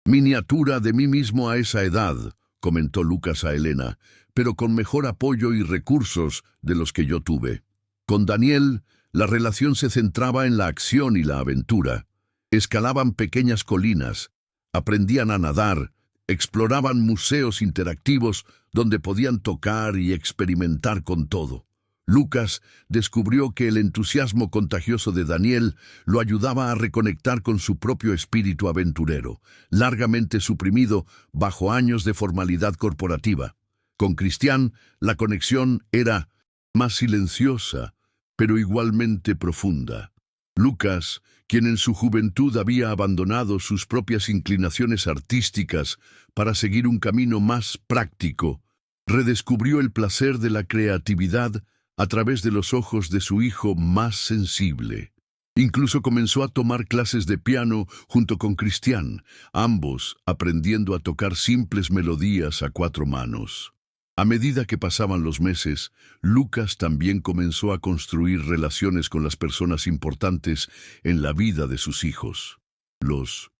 miniatura de mí mismo a esa edad, comentó Lucas a Elena, pero con mejor apoyo y recursos de los que yo tuve. Con Daniel, la relación se centraba en la acción y la aventura. Escalaban pequeñas colinas, aprendían a nadar, exploraban museos interactivos donde podían tocar y experimentar con todo. Lucas descubrió que el entusiasmo contagioso de Daniel lo ayudaba a reconectar con su propio espíritu aventurero, largamente suprimido bajo años de formalidad corporativa. Con Cristian, la conexión era más silenciosa, pero igualmente profunda. Lucas, quien en su juventud había abandonado sus propias inclinaciones artísticas para seguir un camino más práctico, redescubrió el placer de la creatividad a través de los ojos de su hijo más sensible. Incluso comenzó a tomar clases de piano junto con Cristian, ambos aprendiendo a tocar simples melodías a 4 manos. A medida que pasaban los meses, Lucas también comenzó a construir relaciones con las personas importantes en la vida de sus hijos. Los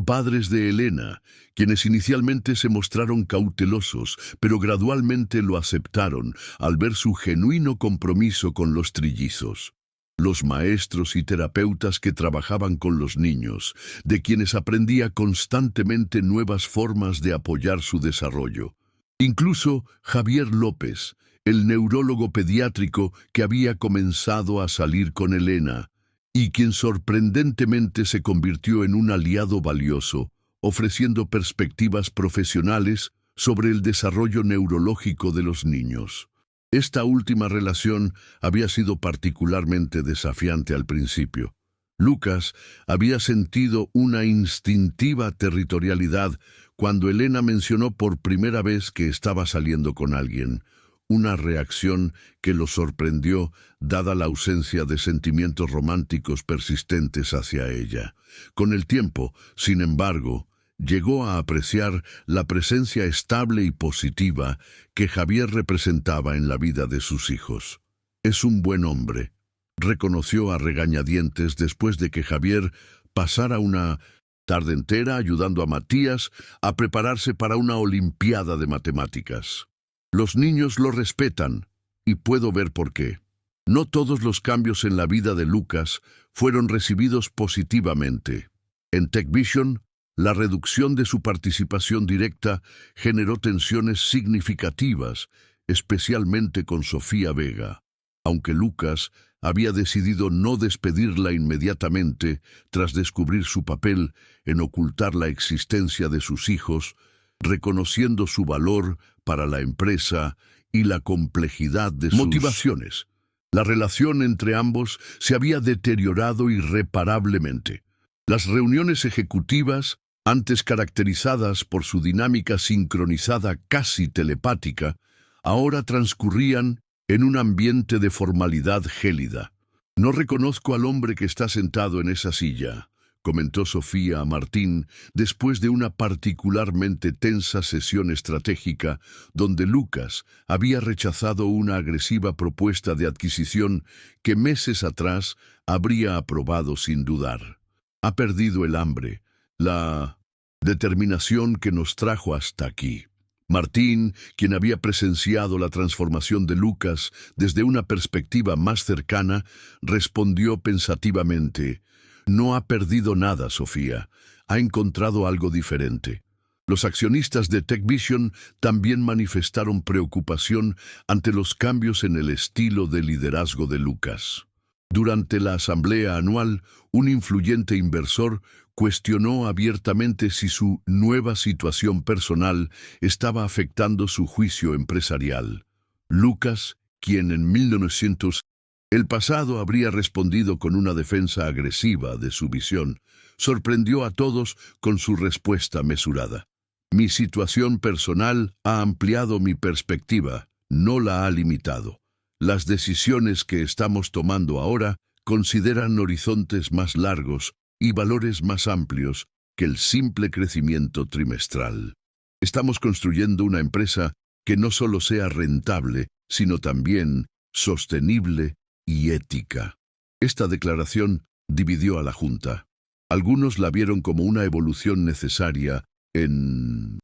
padres de Elena, quienes inicialmente se mostraron cautelosos, pero gradualmente lo aceptaron al ver su genuino compromiso con los trillizos. Los maestros y terapeutas que trabajaban con los niños, de quienes aprendía constantemente nuevas formas de apoyar su desarrollo. Incluso Javier López, el neurólogo pediátrico que había comenzado a salir con Elena, y quien sorprendentemente se convirtió en un aliado valioso, ofreciendo perspectivas profesionales sobre el desarrollo neurológico de los niños. Esta última relación había sido particularmente desafiante al principio. Lucas había sentido una instintiva territorialidad cuando Elena mencionó por primera vez que estaba saliendo con alguien, una reacción que lo sorprendió dada la ausencia de sentimientos románticos persistentes hacia ella. Con el tiempo, sin embargo, llegó a apreciar la presencia estable y positiva que Javier representaba en la vida de sus hijos. «Es un buen hombre», reconoció a regañadientes después de que Javier pasara una tarde entera ayudando a Matías a prepararse para una olimpiada de matemáticas. «Los niños lo respetan, y puedo ver por qué». No todos los cambios en la vida de Lucas fueron recibidos positivamente. En TechVision, la reducción de su participación directa generó tensiones significativas, especialmente con Sofía Vega. Aunque Lucas había decidido no despedirla inmediatamente tras descubrir su papel en ocultar la existencia de sus hijos, reconociendo su valor para la empresa y la complejidad de sus motivaciones. La relación entre ambos se había deteriorado irreparablemente. Las reuniones ejecutivas, antes caracterizadas por su dinámica sincronizada casi telepática, ahora transcurrían en un ambiente de formalidad gélida. «No reconozco al hombre que está sentado en esa silla», comentó Sofía a Martín después de una particularmente tensa sesión estratégica donde Lucas había rechazado una agresiva propuesta de adquisición que meses atrás habría aprobado sin dudar. Ha perdido el hambre, la determinación que nos trajo hasta aquí. Martín, quien había presenciado la transformación de Lucas desde una perspectiva más cercana, respondió pensativamente: «No ha perdido nada, Sofía. Ha encontrado algo diferente». Los accionistas de TechVision también manifestaron preocupación ante los cambios en el estilo de liderazgo de Lucas. Durante la asamblea anual, un influyente inversor cuestionó abiertamente si su nueva situación personal estaba afectando su juicio empresarial. Lucas, quien en 1900 el pasado habría respondido con una defensa agresiva de su visión, sorprendió a todos con su respuesta mesurada. «Mi situación personal ha ampliado mi perspectiva, no la ha limitado. Las decisiones que estamos tomando ahora consideran horizontes más largos y valores más amplios que el simple crecimiento trimestral. Estamos construyendo una empresa que no solo sea rentable, sino también sostenible y ética». Esta declaración dividió a la Junta. Algunos la vieron como una evolución necesaria en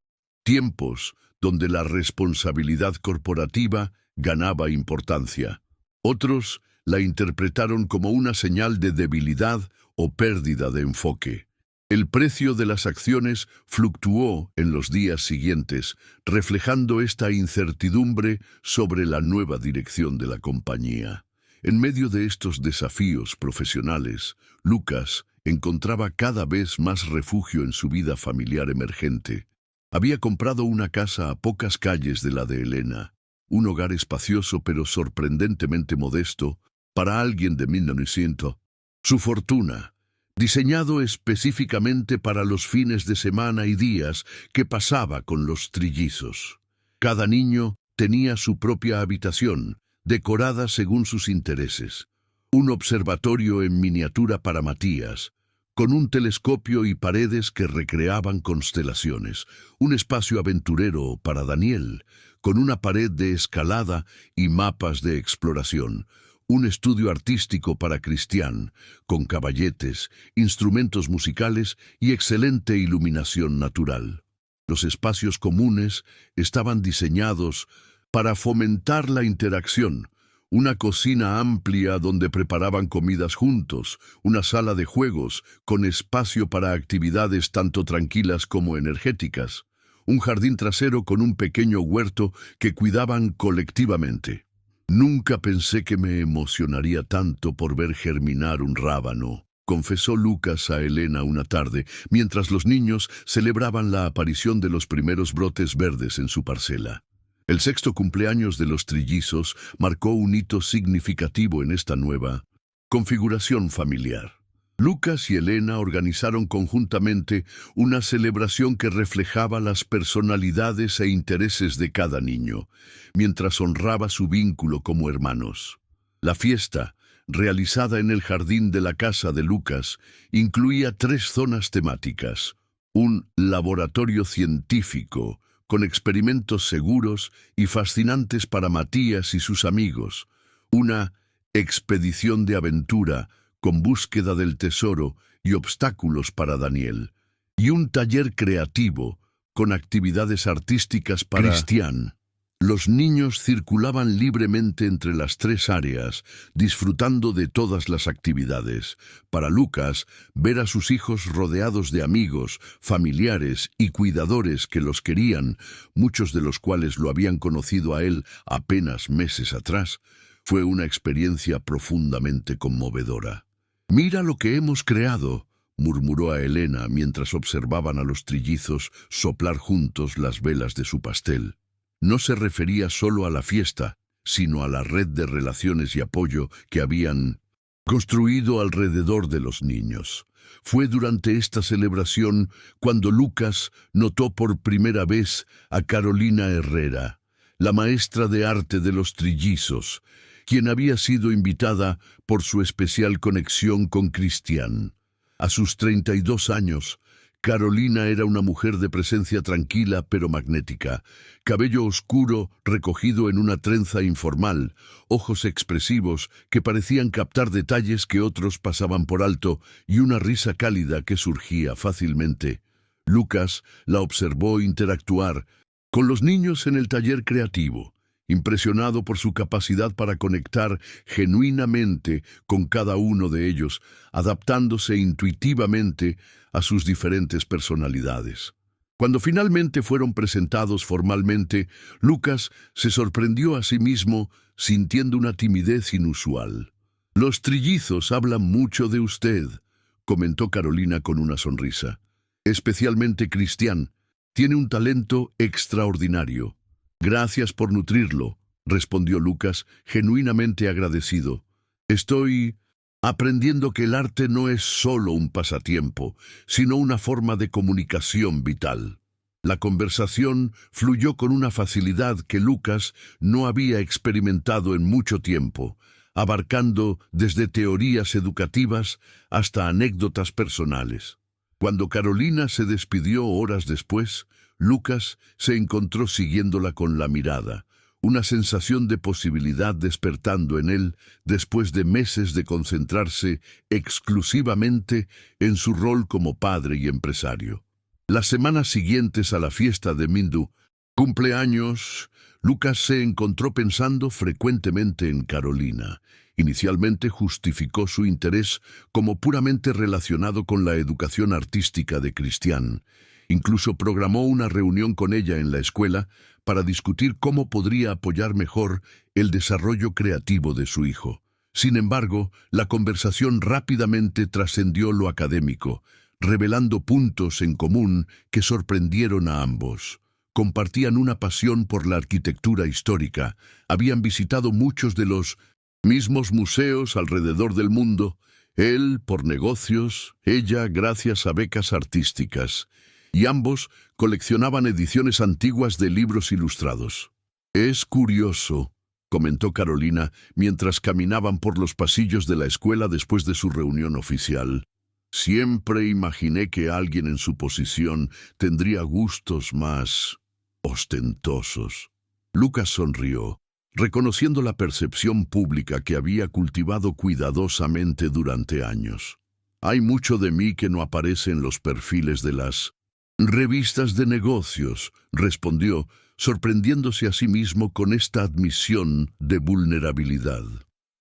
tiempos donde la responsabilidad corporativa ganaba importancia. Otros la interpretaron como una señal de debilidad o pérdida de enfoque. El precio de las acciones fluctuó en los días siguientes, reflejando esta incertidumbre sobre la nueva dirección de la compañía. En medio de estos desafíos profesionales, Lucas encontraba cada vez más refugio en su vida familiar emergente. Había comprado una casa a pocas calles de la de Elena, un hogar espacioso pero sorprendentemente modesto para alguien de 1900. Su fortuna, diseñado específicamente para los fines de semana y días que pasaba con los trillizos. Cada niño tenía su propia habitación, decorada según sus intereses. Un observatorio en miniatura para Matías, con un telescopio y paredes que recreaban constelaciones. Un espacio aventurero para Daniel, con una pared de escalada y mapas de exploración. Un estudio artístico para Cristian, con caballetes, instrumentos musicales y excelente iluminación natural. Los espacios comunes estaban diseñados para fomentar la interacción. Una cocina amplia donde preparaban comidas juntos, una sala de juegos con espacio para actividades tanto tranquilas como energéticas, un jardín trasero con un pequeño huerto que cuidaban colectivamente. «Nunca pensé que me emocionaría tanto por ver germinar un rábano», confesó Lucas a Elena una tarde, mientras los niños celebraban la aparición de los primeros brotes verdes en su parcela. El 6º cumpleaños de los trillizos marcó un hito significativo en esta nueva configuración familiar. Lucas y Elena organizaron conjuntamente una celebración que reflejaba las personalidades e intereses de cada niño, mientras honraba su vínculo como hermanos. La fiesta, realizada en el jardín de la casa de Lucas, incluía 3 zonas temáticas: un laboratorio científico, con experimentos seguros y fascinantes para Matías y sus amigos, una expedición de aventura con búsqueda del tesoro y obstáculos para Daniel, y un taller creativo con actividades artísticas para Cristian. Los niños circulaban libremente entre las 3 áreas, disfrutando de todas las actividades. Para Lucas, ver a sus hijos rodeados de amigos, familiares y cuidadores que los querían, muchos de los cuales lo habían conocido a él apenas meses atrás, fue una experiencia profundamente conmovedora. «Mira lo que hemos creado», murmuró a Elena mientras observaban a los trillizos soplar juntos las velas de su pastel. No se refería solo a la fiesta, sino a la red de relaciones y apoyo que habían construido alrededor de los niños. Fue durante esta celebración cuando Lucas notó por primera vez a Carolina Herrera, la maestra de arte de los trillizos, quien había sido invitada por su especial conexión con Cristian. A sus 32 años, Carolina era una mujer de presencia tranquila pero magnética, cabello oscuro recogido en una trenza informal, ojos expresivos que parecían captar detalles que otros pasaban por alto y una risa cálida que surgía fácilmente. Lucas la observó interactuar con los niños en el taller creativo, impresionado por su capacidad para conectar genuinamente con cada uno de ellos, adaptándose intuitivamente a sus diferentes personalidades. Cuando finalmente fueron presentados formalmente, Lucas se sorprendió a sí mismo sintiendo una timidez inusual. «Los trillizos hablan mucho de usted», comentó Carolina con una sonrisa. «Especialmente Cristian. Tiene un talento extraordinario». «Gracias por nutrirlo», respondió Lucas, genuinamente agradecido. «Estoy aprendiendo que el arte no es solo un pasatiempo, sino una forma de comunicación vital». La conversación fluyó con una facilidad que Lucas no había experimentado en mucho tiempo, abarcando desde teorías educativas hasta anécdotas personales. Cuando Carolina se despidió horas después, Lucas se encontró siguiéndola con la mirada, una sensación de posibilidad despertando en él después de meses de concentrarse exclusivamente en su rol como padre y empresario. Las semanas siguientes a la fiesta de Mindu, cumpleaños, Lucas se encontró pensando frecuentemente en Carolina. Inicialmente justificó su interés como puramente relacionado con la educación artística de Cristian. Incluso programó una reunión con ella en la escuela para discutir cómo podría apoyar mejor el desarrollo creativo de su hijo. Sin embargo, la conversación rápidamente trascendió lo académico, revelando puntos en común que sorprendieron a ambos. Compartían una pasión por la arquitectura histórica, habían visitado muchos de los mismos museos alrededor del mundo, él por negocios, ella gracias a becas artísticas, y ambos coleccionaban ediciones antiguas de libros ilustrados. «Es curioso», comentó Carolina mientras caminaban por los pasillos de la escuela después de su reunión oficial. «Siempre imaginé que alguien en su posición tendría gustos más ostentosos». Lucas sonrió, reconociendo la percepción pública que había cultivado cuidadosamente durante años. «Hay mucho de mí que no aparece en los perfiles de las revistas de negocios», respondió, sorprendiéndose a sí mismo con esta admisión de vulnerabilidad.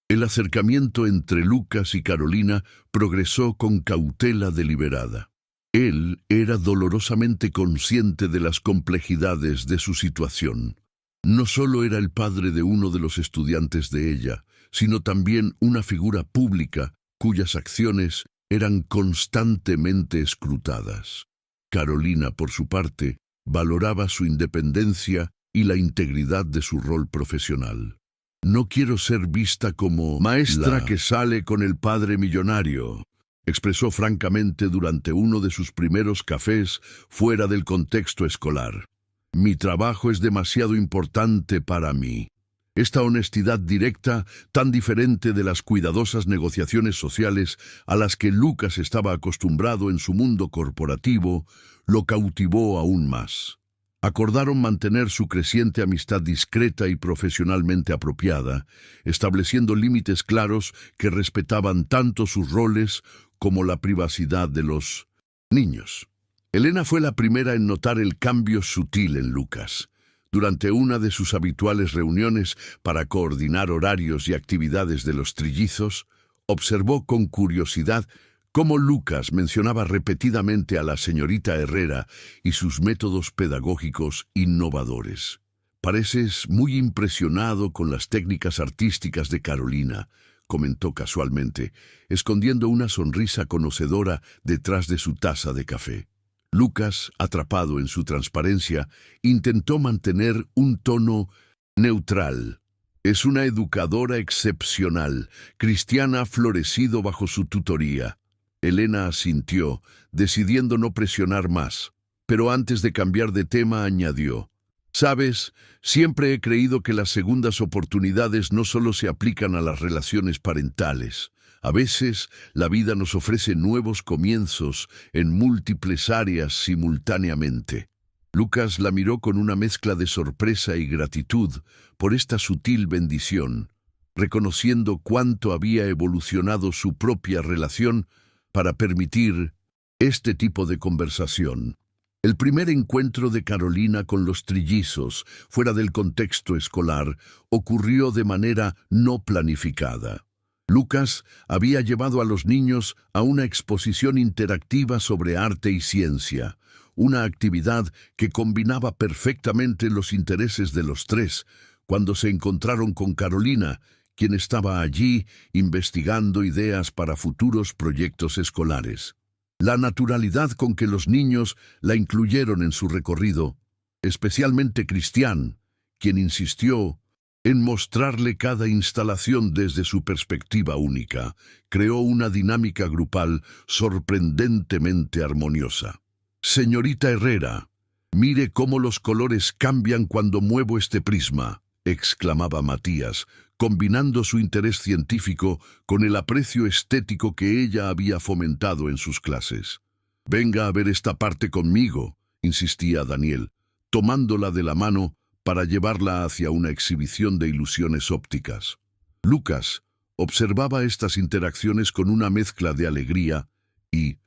El acercamiento entre Lucas y Carolina progresó con cautela deliberada. Él era dolorosamente consciente de las complejidades de su situación. No solo era el padre de uno de los estudiantes de ella, sino también una figura pública cuyas acciones eran constantemente escrutadas. Carolina, por su parte, valoraba su independencia y la integridad de su rol profesional. «No quiero ser vista como maestra que sale con el padre millonario», expresó francamente durante uno de sus primeros cafés fuera del contexto escolar. «Mi trabajo es demasiado importante para mí». Esta honestidad directa, tan diferente de las cuidadosas negociaciones sociales a las que Lucas estaba acostumbrado en su mundo corporativo, lo cautivó aún más. Acordaron mantener su creciente amistad discreta y profesionalmente apropiada, estableciendo límites claros que respetaban tanto sus roles como la privacidad de los niños. Elena fue la primera en notar el cambio sutil en Lucas. Durante una de sus habituales reuniones para coordinar horarios y actividades de los trillizos, observó con curiosidad cómo Lucas mencionaba repetidamente a la señorita Herrera y sus métodos pedagógicos innovadores. «Pareces muy impresionado con las técnicas artísticas de Carolina», comentó casualmente, escondiendo una sonrisa conocedora detrás de su taza de café. Lucas, atrapado en su transparencia, intentó mantener un tono neutral. «Es una educadora excepcional. Cristiana ha florecido bajo su tutoría». Elena asintió, decidiendo no presionar más, pero antes de cambiar de tema añadió: «Sabes, siempre he creído que las segundas oportunidades no solo se aplican a las relaciones parentales. A veces, la vida nos ofrece nuevos comienzos en múltiples áreas simultáneamente. Lucas la miró con una mezcla de sorpresa y gratitud por esta sutil bendición, reconociendo cuánto había evolucionado su propia relación para permitir este tipo de conversación. El primer encuentro de Carolina con los trillizos, fuera del contexto escolar, ocurrió de manera no planificada. Lucas había llevado a los niños a una exposición interactiva sobre arte y ciencia, una actividad que combinaba perfectamente los intereses de los tres, cuando se encontraron con Carolina, quien estaba allí investigando ideas para futuros proyectos escolares. La naturalidad con que los niños la incluyeron en su recorrido, especialmente Cristian, quien insistió en mostrarle cada instalación desde su perspectiva única, creó una dinámica grupal sorprendentemente armoniosa. «Señorita Herrera, mire cómo los colores cambian cuando muevo este prisma», exclamaba Matías, combinando su interés científico con el aprecio estético que ella había fomentado en sus clases. «Venga a ver esta parte conmigo», insistía Daniel, tomándola de la mano para llevarla hacia una exhibición de ilusiones ópticas. Lucas observaba estas interacciones con una mezcla de alegría y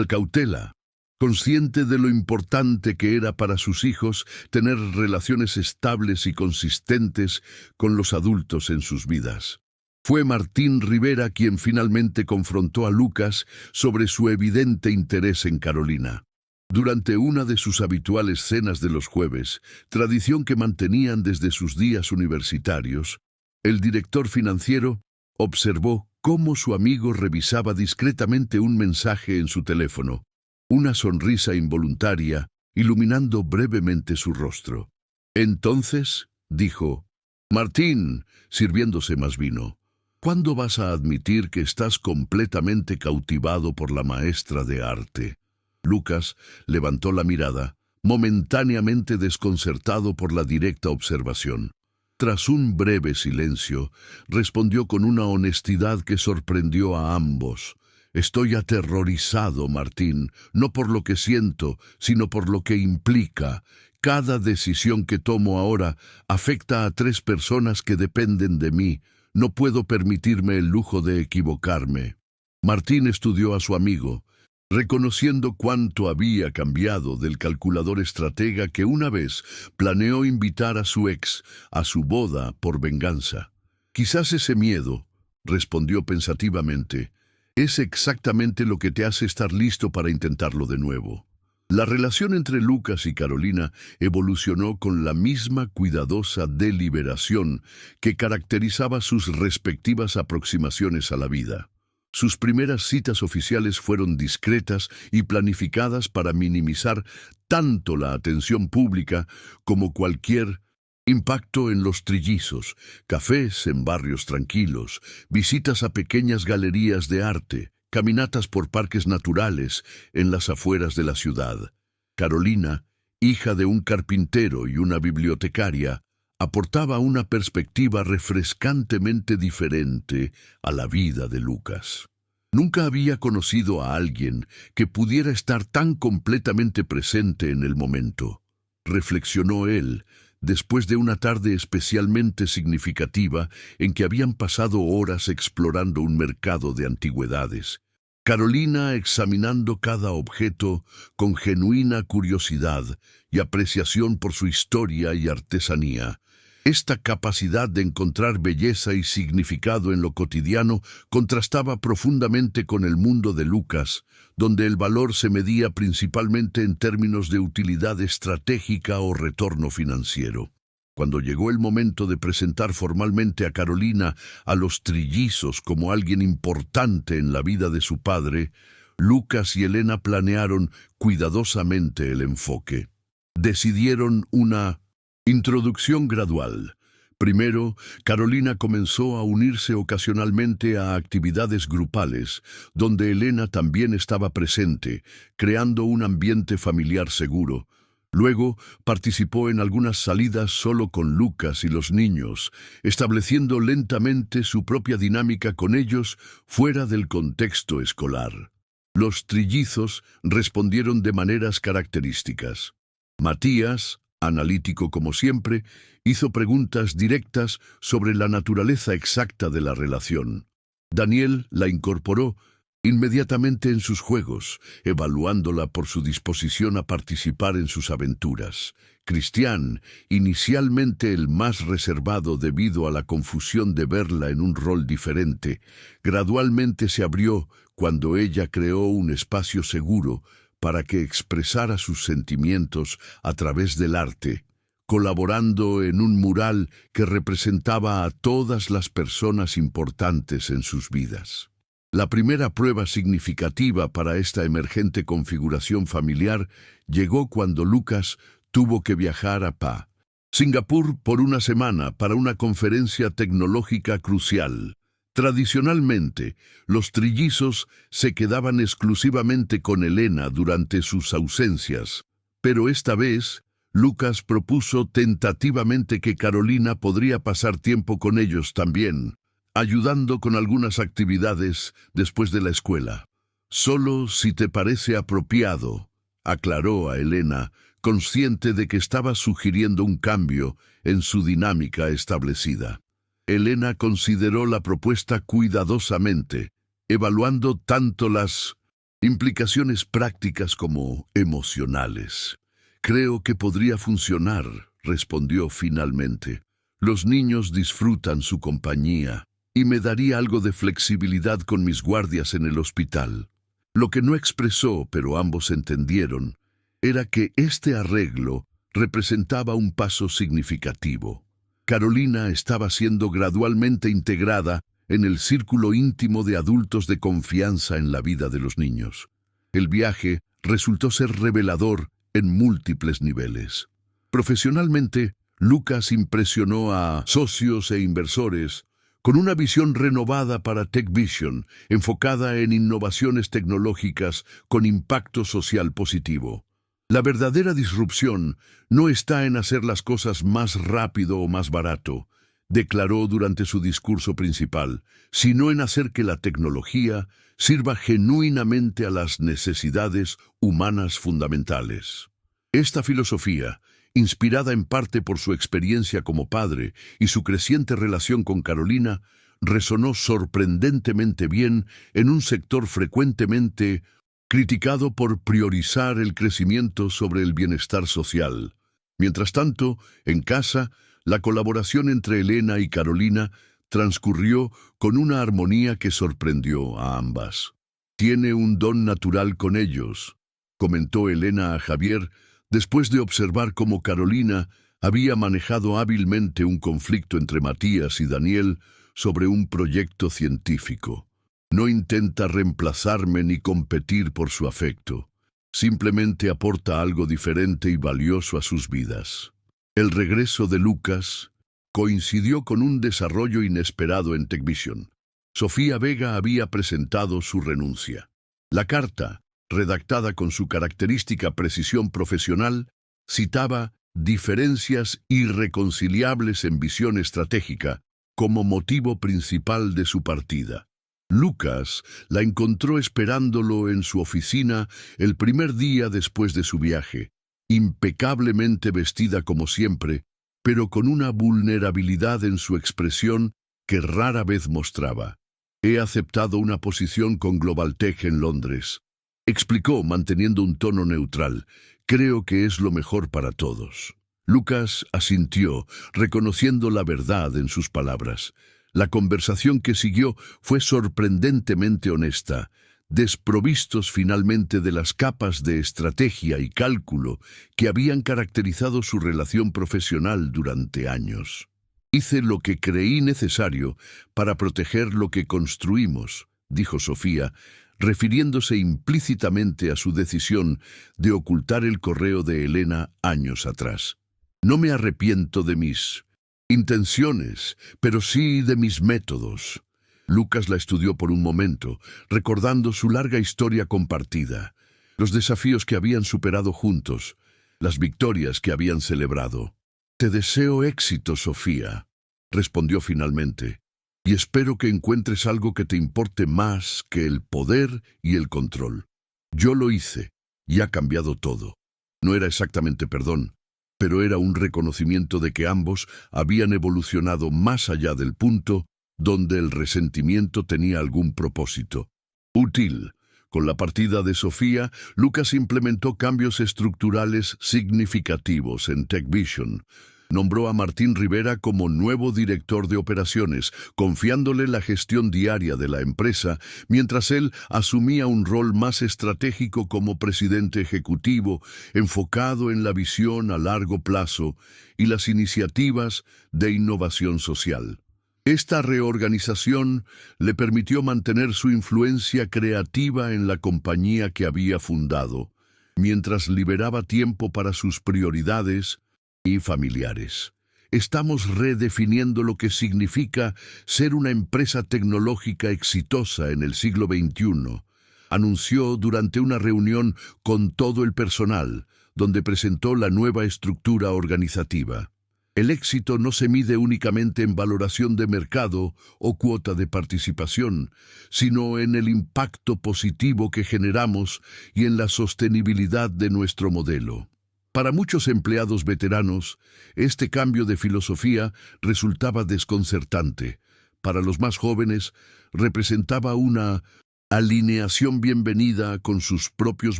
cautela, consciente de lo importante que era para sus hijos tener relaciones estables y consistentes con los adultos en sus vidas. Fue Martín Rivera quien finalmente confrontó a Lucas sobre su evidente interés en Carolina. Durante una de sus habituales cenas de los jueves, tradición que mantenían desde sus días universitarios, el director financiero observó cómo su amigo revisaba discretamente un mensaje en su teléfono, una sonrisa involuntaria iluminando brevemente su rostro. «Entonces», dijo, «Martín», sirviéndose más vino, «¿cuándo vas a admitir que estás completamente cautivado por la maestra de arte?» Lucas levantó la mirada, momentáneamente desconcertado por la directa observación. Tras un breve silencio, respondió con una honestidad que sorprendió a ambos. «Estoy aterrorizado, Martín, no por lo que siento, sino por lo que implica. Cada decisión que tomo ahora afecta a 3 personas que dependen de mí. No puedo permitirme el lujo de equivocarme». Martín estudió a su amigo, reconociendo cuánto había cambiado del calculador estratega que una vez planeó invitar a su ex a su boda por venganza. «Quizás ese miedo», respondió pensativamente, «es exactamente lo que te hace estar listo para intentarlo de nuevo». La relación entre Lucas y Carolina evolucionó con la misma cuidadosa deliberación que caracterizaba sus respectivas aproximaciones a la vida. Sus primeras citas oficiales fueron discretas y planificadas para minimizar tanto la atención pública como cualquier impacto en los trillizos, cafés en barrios tranquilos, visitas a pequeñas galerías de arte, caminatas por parques naturales en las afueras de la ciudad. Carolina, hija de un carpintero y una bibliotecaria, aportaba una perspectiva refrescantemente diferente a la vida de Lucas. Nunca había conocido a alguien que pudiera estar tan completamente presente en el momento, reflexionó él, después de una tarde especialmente significativa en que habían pasado horas explorando un mercado de antigüedades. Carolina examinando cada objeto con genuina curiosidad y apreciación por su historia y artesanía. Esta capacidad de encontrar belleza y significado en lo cotidiano contrastaba profundamente con el mundo de Lucas, donde el valor se medía principalmente en términos de utilidad estratégica o retorno financiero. Cuando llegó el momento de presentar formalmente a Carolina a los trillizos como alguien importante en la vida de su padre, Lucas y Elena planearon cuidadosamente el enfoque. Decidieron una introducción gradual. Primero, Carolina comenzó a unirse ocasionalmente a actividades grupales, donde Elena también estaba presente, creando un ambiente familiar seguro. Luego participó en algunas salidas solo con Lucas y los niños, estableciendo lentamente su propia dinámica con ellos fuera del contexto escolar. Los trillizos respondieron de maneras características. Matías, analítico como siempre, hizo preguntas directas sobre la naturaleza exacta de la relación. Daniel la incorporó inmediatamente en sus juegos, evaluándola por su disposición a participar en sus aventuras. Cristian, inicialmente el más reservado debido a la confusión de verla en un rol diferente, gradualmente se abrió cuando ella creó un espacio seguro para que expresara sus sentimientos a través del arte, colaborando en un mural que representaba a todas las personas importantes en sus vidas. La primera prueba significativa para esta emergente configuración familiar llegó cuando Lucas tuvo que viajar a Singapur por una semana para una conferencia tecnológica crucial. Tradicionalmente, los trillizos se quedaban exclusivamente con Elena durante sus ausencias, pero esta vez Lucas propuso tentativamente que Carolina podría pasar tiempo con ellos también, ayudando con algunas actividades después de la escuela. «Solo si te parece apropiado», aclaró a Elena, consciente de que estaba sugiriendo un cambio en su dinámica establecida. Elena consideró la propuesta cuidadosamente, evaluando tanto las implicaciones prácticas como emocionales. «Creo que podría funcionar», respondió finalmente. «Los niños disfrutan su compañía y me daría algo de flexibilidad con mis guardias en el hospital». Lo que no expresó, pero ambos entendieron, era que este arreglo representaba un paso significativo. Carolina estaba siendo gradualmente integrada en el círculo íntimo de adultos de confianza en la vida de los niños. El viaje resultó ser revelador en múltiples niveles. Profesionalmente, Lucas impresionó a socios e inversores con una visión renovada para TechVision, enfocada en innovaciones tecnológicas con impacto social positivo. La verdadera disrupción no está en hacer las cosas más rápido o más barato, declaró durante su discurso principal, sino en hacer que la tecnología sirva genuinamente a las necesidades humanas fundamentales. Esta filosofía, inspirada en parte por su experiencia como padre y su creciente relación con Carolina, resonó sorprendentemente bien en un sector frecuentemente criticado por priorizar el crecimiento sobre el bienestar social. Mientras tanto, en casa, la colaboración entre Elena y Carolina transcurrió con una armonía que sorprendió a ambas. «Tiene un don natural con ellos», comentó Elena a Javier, después de observar cómo Carolina había manejado hábilmente un conflicto entre Matías y Daniel sobre un proyecto científico. «No intenta reemplazarme ni competir por su afecto. Simplemente aporta algo diferente y valioso a sus vidas». El regreso de Lucas coincidió con un desarrollo inesperado en TechVision. Sofía Vega había presentado su renuncia. La carta, redactada con su característica precisión profesional, citaba diferencias irreconciliables en visión estratégica como motivo principal de su partida. Lucas la encontró esperándolo en su oficina el primer día después de su viaje, impecablemente vestida como siempre, pero con una vulnerabilidad en su expresión que rara vez mostraba. «He aceptado una posición con GlobalTech en Londres», explicó manteniendo un tono neutral. «Creo que es lo mejor para todos». Lucas asintió, reconociendo la verdad en sus palabras. La conversación que siguió fue sorprendentemente honesta, desprovistos finalmente de las capas de estrategia y cálculo que habían caracterizado su relación profesional durante años. «Hice lo que creí necesario para proteger lo que construimos», dijo Sofía, refiriéndose implícitamente a su decisión de ocultar el correo de Elena años atrás. «No me arrepiento de mis intenciones, pero sí de mis métodos». Lucas la estudió por un momento, recordando su larga historia compartida, los desafíos que habían superado juntos, las victorias que habían celebrado. «Te deseo éxito, Sofía», respondió finalmente, «y espero que encuentres algo que te importe más que el poder y el control. Yo lo hice, y ha cambiado todo». No era exactamente perdón, pero era un reconocimiento de que ambos habían evolucionado más allá del punto donde el resentimiento tenía algún propósito útil. Con la partida de Sofía, Lucas implementó cambios estructurales significativos en TechVision. Nombró a Martín Rivera como nuevo director de operaciones, confiándole la gestión diaria de la empresa, mientras él asumía un rol más estratégico como presidente ejecutivo, enfocado en la visión a largo plazo y las iniciativas de innovación social. Esta reorganización le permitió mantener su influencia creativa en la compañía que había fundado, mientras liberaba tiempo para sus prioridades y familiares. Estamos redefiniendo lo que significa ser una empresa tecnológica exitosa en el siglo XXI, anunció durante una reunión con todo el personal, donde presentó la nueva estructura organizativa. El éxito no se mide únicamente en valoración de mercado o cuota de participación, sino en el impacto positivo que generamos y en la sostenibilidad de nuestro modelo. Para muchos empleados veteranos, este cambio de filosofía resultaba desconcertante. Para los más jóvenes, representaba una alineación bienvenida con sus propios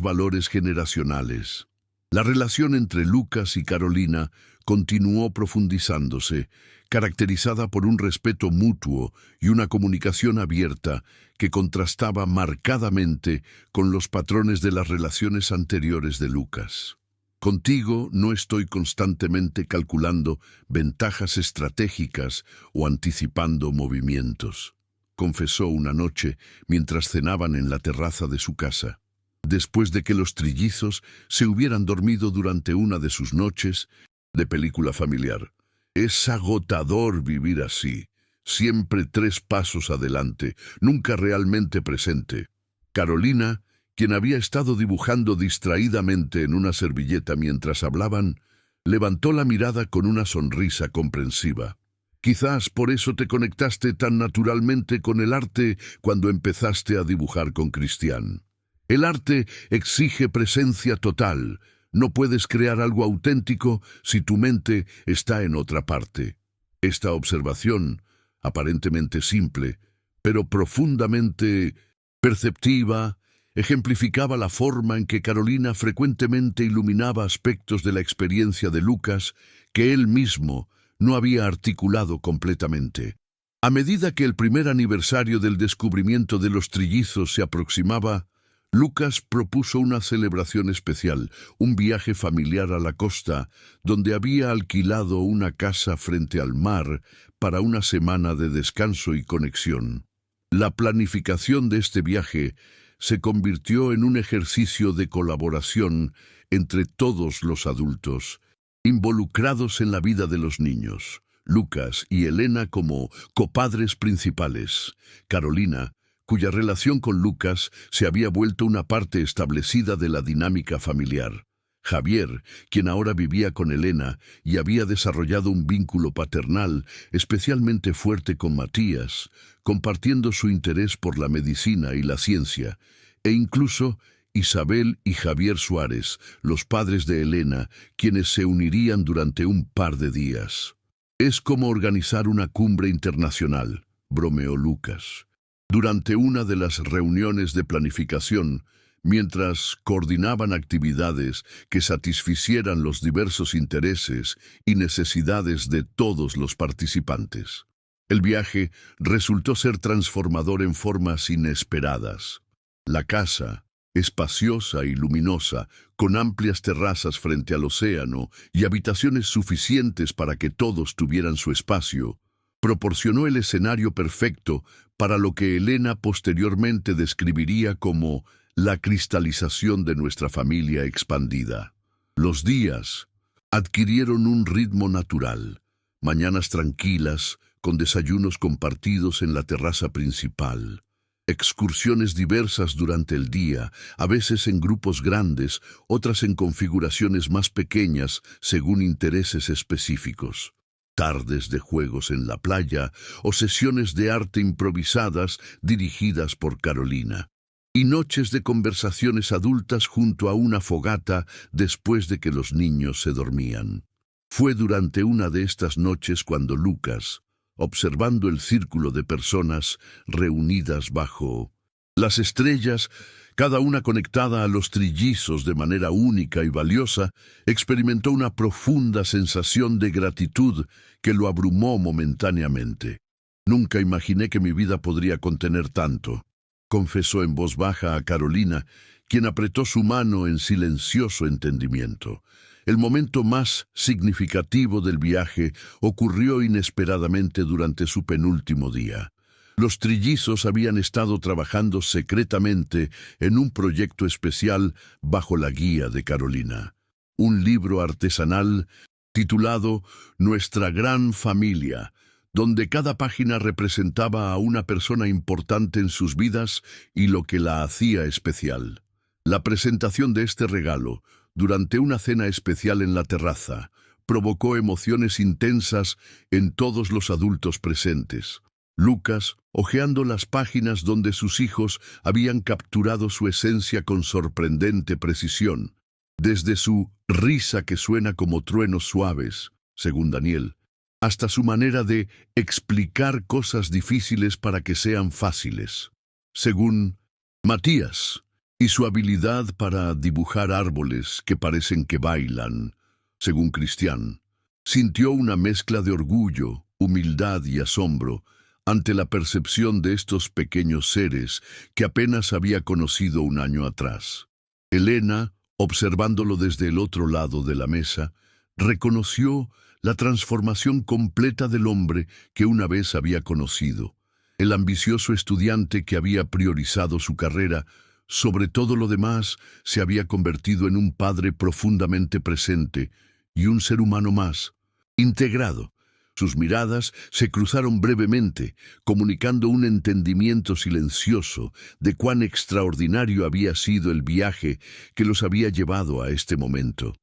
valores generacionales. La relación entre Lucas y Carolina continuó profundizándose, caracterizada por un respeto mutuo y una comunicación abierta que contrastaba marcadamente con los patrones de las relaciones anteriores de Lucas. «Contigo no estoy constantemente calculando ventajas estratégicas o anticipando movimientos», confesó una noche mientras cenaban en la terraza de su casa. Después de que los trillizos se hubieran dormido durante una de sus noches de película familiar. «Es agotador vivir así, siempre 3 pasos adelante, nunca realmente presente». Carolina, quien había estado dibujando distraídamente en una servilleta mientras hablaban, levantó la mirada con una sonrisa comprensiva. «Quizás por eso te conectaste tan naturalmente con el arte cuando empezaste a dibujar con Cristian. El arte exige presencia total. No puedes crear algo auténtico si tu mente está en otra parte». Esta observación, aparentemente simple, pero profundamente perceptiva, ejemplificaba la forma en que Carolina frecuentemente iluminaba aspectos de la experiencia de Lucas que él mismo no había articulado completamente. A medida que el primer aniversario del descubrimiento de los trillizos se aproximaba, Lucas propuso una celebración especial, un viaje familiar a la costa, donde había alquilado una casa frente al mar para una semana de descanso y conexión. La planificación de este viaje se convirtió en un ejercicio de colaboración entre todos los adultos, involucrados en la vida de los niños. Lucas y Elena como copadres principales, Carolina, cuya relación con Lucas se había vuelto una parte establecida de la dinámica familiar. Javier, quien ahora vivía con Elena y había desarrollado un vínculo paternal especialmente fuerte con Matías, compartiendo su interés por la medicina y la ciencia, e incluso Isabel y Javier Suárez, los padres de Elena, quienes se unirían durante un par de días. «Es como organizar una cumbre internacional», bromeó Lucas. Durante una de las reuniones de planificación, mientras coordinaban actividades que satisficieran los diversos intereses y necesidades de todos los participantes. El viaje resultó ser transformador en formas inesperadas. La casa, espaciosa y luminosa, con amplias terrazas frente al océano y habitaciones suficientes para que todos tuvieran su espacio, proporcionó el escenario perfecto para lo que Elena posteriormente describiría como la cristalización de nuestra familia expandida. Los días adquirieron un ritmo natural, mañanas tranquilas, con desayunos compartidos en la terraza principal. excursiones diversas durante el día, a veces en grupos grandes, otras en configuraciones más pequeñas según intereses específicos. Tardes de juegos en la playa o sesiones de arte improvisadas dirigidas por Carolina. Y noches de conversaciones adultas junto a una fogata después de que los niños se dormían. Fue durante una de estas noches cuando Lucas, observando el círculo de personas reunidas bajo las estrellas, cada una conectada a los trillizos de manera única y valiosa, experimentó una profunda sensación de gratitud que lo abrumó momentáneamente. «Nunca imaginé que mi vida podría contener tanto», confesó en voz baja a Carolina, quien apretó su mano en silencioso entendimiento. El momento más significativo del viaje ocurrió inesperadamente durante su penúltimo día. Los trillizos habían estado trabajando secretamente en un proyecto especial bajo la guía de Carolina. Un libro artesanal titulado Nuestra Gran Familia, donde cada página representaba a una persona importante en sus vidas y lo que la hacía especial. La presentación de este regalo, durante una cena especial en la terraza, provocó emociones intensas en todos los adultos presentes. Lucas, hojeando las páginas donde sus hijos habían capturado su esencia con sorprendente precisión, desde su risa que suena como truenos suaves, según Daniel, hasta su manera de explicar cosas difíciles para que sean fáciles, según Matías, y su habilidad para dibujar árboles que parecen que bailan, según Cristian, sintió una mezcla de orgullo, humildad y asombro ante la percepción de estos pequeños seres que apenas había conocido un año atrás. Elena, observándolo desde el otro lado de la mesa, reconoció la transformación completa del hombre que una vez había conocido. El ambicioso estudiante que había priorizado su carrera sobre todo lo demás, se había convertido en un padre profundamente presente y un ser humano más, integrado. Sus miradas se cruzaron brevemente, comunicando un entendimiento silencioso de cuán extraordinario había sido el viaje que los había llevado a este momento.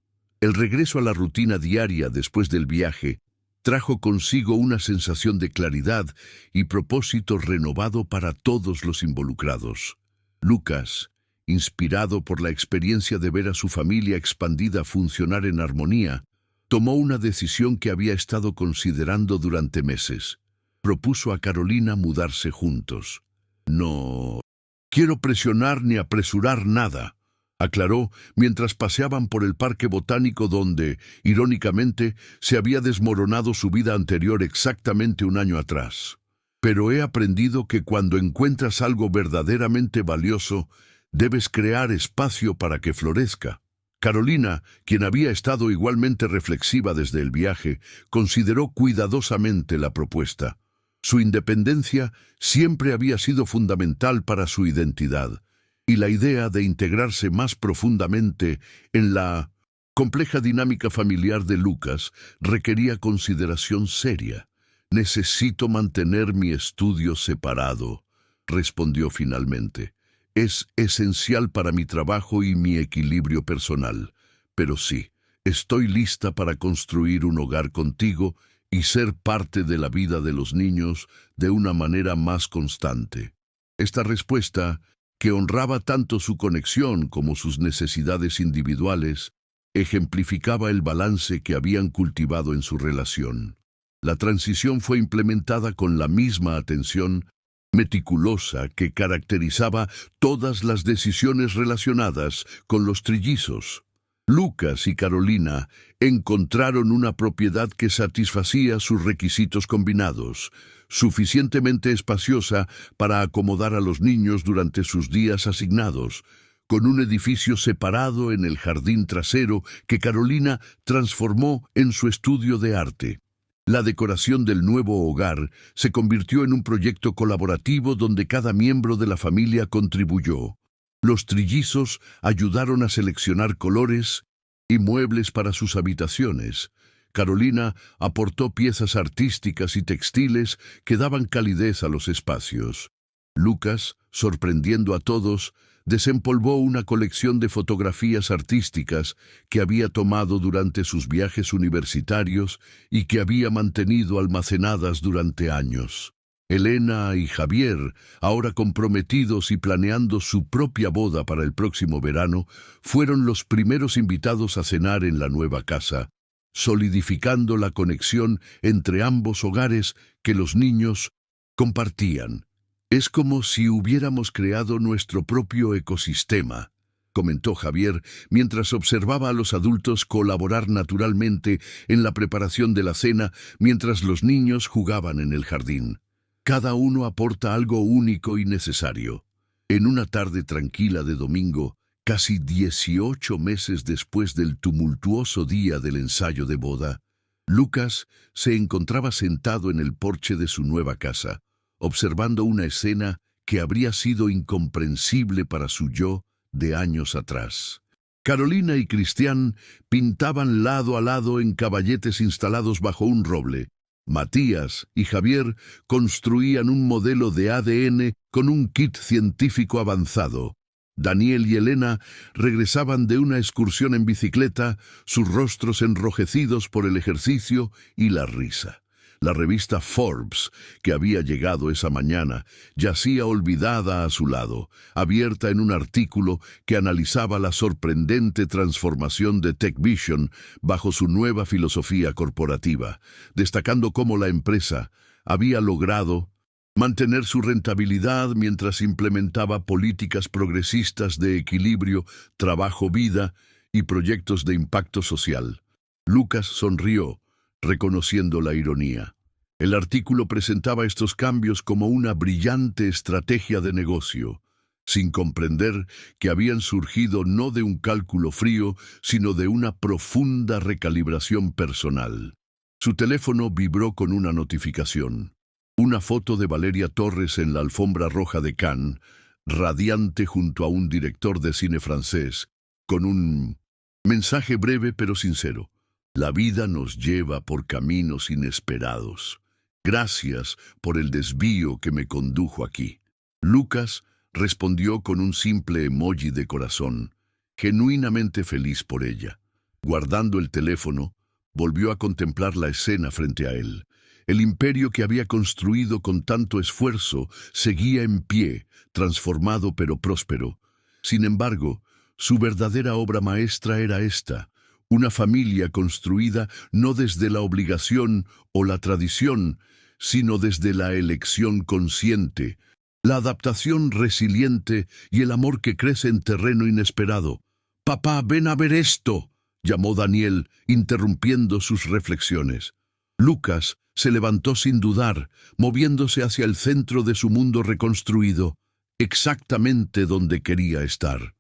El regreso a la rutina diaria después del viaje trajo consigo una sensación de claridad y propósito renovado para todos los involucrados. Lucas, inspirado por la experiencia de ver a su familia expandida funcionar en armonía, tomó una decisión que había estado considerando durante meses. Propuso a Carolina mudarse juntos. «No quiero presionar ni apresurar nada», aclaró mientras paseaban por el parque botánico donde, irónicamente, se había desmoronado su vida anterior exactamente un año atrás. «Pero he aprendido que cuando encuentras algo verdaderamente valioso, debes crear espacio para que florezca». Carolina, quien había estado igualmente reflexiva desde el viaje, consideró cuidadosamente la propuesta. Su independencia siempre había sido fundamental para su identidad, y la idea de integrarse más profundamente en la compleja dinámica familiar de Lucas requería consideración seria. «Necesito mantener mi estudio separado», respondió finalmente. «Es esencial para mi trabajo y mi equilibrio personal. Pero sí, estoy lista para construir un hogar contigo y ser parte de la vida de los niños de una manera más constante». Esta respuesta, que honraba tanto su conexión como sus necesidades individuales, ejemplificaba el balance que habían cultivado en su relación. La transición fue implementada con la misma atención meticulosa que caracterizaba todas las decisiones relacionadas con los trillizos. Lucas y Carolina encontraron una propiedad que satisfacía sus requisitos combinados, suficientemente espaciosa para acomodar a los niños durante sus días asignados, con un edificio separado en el jardín trasero que Carolina transformó en su estudio de arte. La decoración del nuevo hogar se convirtió en un proyecto colaborativo donde cada miembro de la familia contribuyó. Los trillizos ayudaron a seleccionar colores y muebles para sus habitaciones. Carolina aportó piezas artísticas y textiles que daban calidez a los espacios. Lucas, sorprendiendo a todos, desempolvó una colección de fotografías artísticas que había tomado durante sus viajes universitarios y que había mantenido almacenadas durante años. Elena y Javier, ahora comprometidos y planeando su propia boda para el próximo verano, fueron los primeros invitados a cenar en la nueva casa, solidificando la conexión entre ambos hogares que los niños compartían. «Es como si hubiéramos creado nuestro propio ecosistema», comentó Javier mientras observaba a los adultos colaborar naturalmente en la preparación de la cena mientras los niños jugaban en el jardín. Cada uno aporta algo único y necesario. En una tarde tranquila de domingo, casi 18 meses después del tumultuoso día del ensayo de boda, Lucas se encontraba sentado en el porche de su nueva casa, observando una escena que habría sido incomprensible para su yo de años atrás. Carolina y Cristian pintaban lado a lado en caballetes instalados bajo un roble. Matías y Javier construían un modelo de ADN con un kit científico avanzado. Daniel y Elena regresaban de una excursión en bicicleta, sus rostros enrojecidos por el ejercicio y la risa. La revista Forbes, que había llegado esa mañana, yacía olvidada a su lado, abierta en un artículo que analizaba la sorprendente transformación de TechVision bajo su nueva filosofía corporativa, destacando cómo la empresa había logrado mantener su rentabilidad mientras implementaba políticas progresistas de equilibrio, trabajo-vida y proyectos de impacto social. Lucas sonrió, reconociendo la ironía. El artículo presentaba estos cambios como una brillante estrategia de negocio, sin comprender que habían surgido no de un cálculo frío, sino de una profunda recalibración personal. Su teléfono vibró con una notificación. Una foto de Valeria Torres en la alfombra roja de Cannes, radiante junto a un director de cine francés, con un mensaje breve pero sincero. La vida nos lleva por caminos inesperados. Gracias por el desvío que me condujo aquí. Lucas respondió con un simple emoji de corazón, genuinamente feliz por ella. Guardando el teléfono, volvió a contemplar la escena frente a él. El imperio que había construido con tanto esfuerzo seguía en pie, transformado pero próspero. Sin embargo, su verdadera obra maestra era esta: una familia construida no desde la obligación o la tradición, sino desde la elección consciente, la adaptación resiliente y el amor que crece en terreno inesperado. «Papá, ven a ver esto», llamó Daniel, interrumpiendo sus reflexiones. Lucas se levantó sin dudar, moviéndose hacia el centro de su mundo reconstruido, exactamente donde quería estar.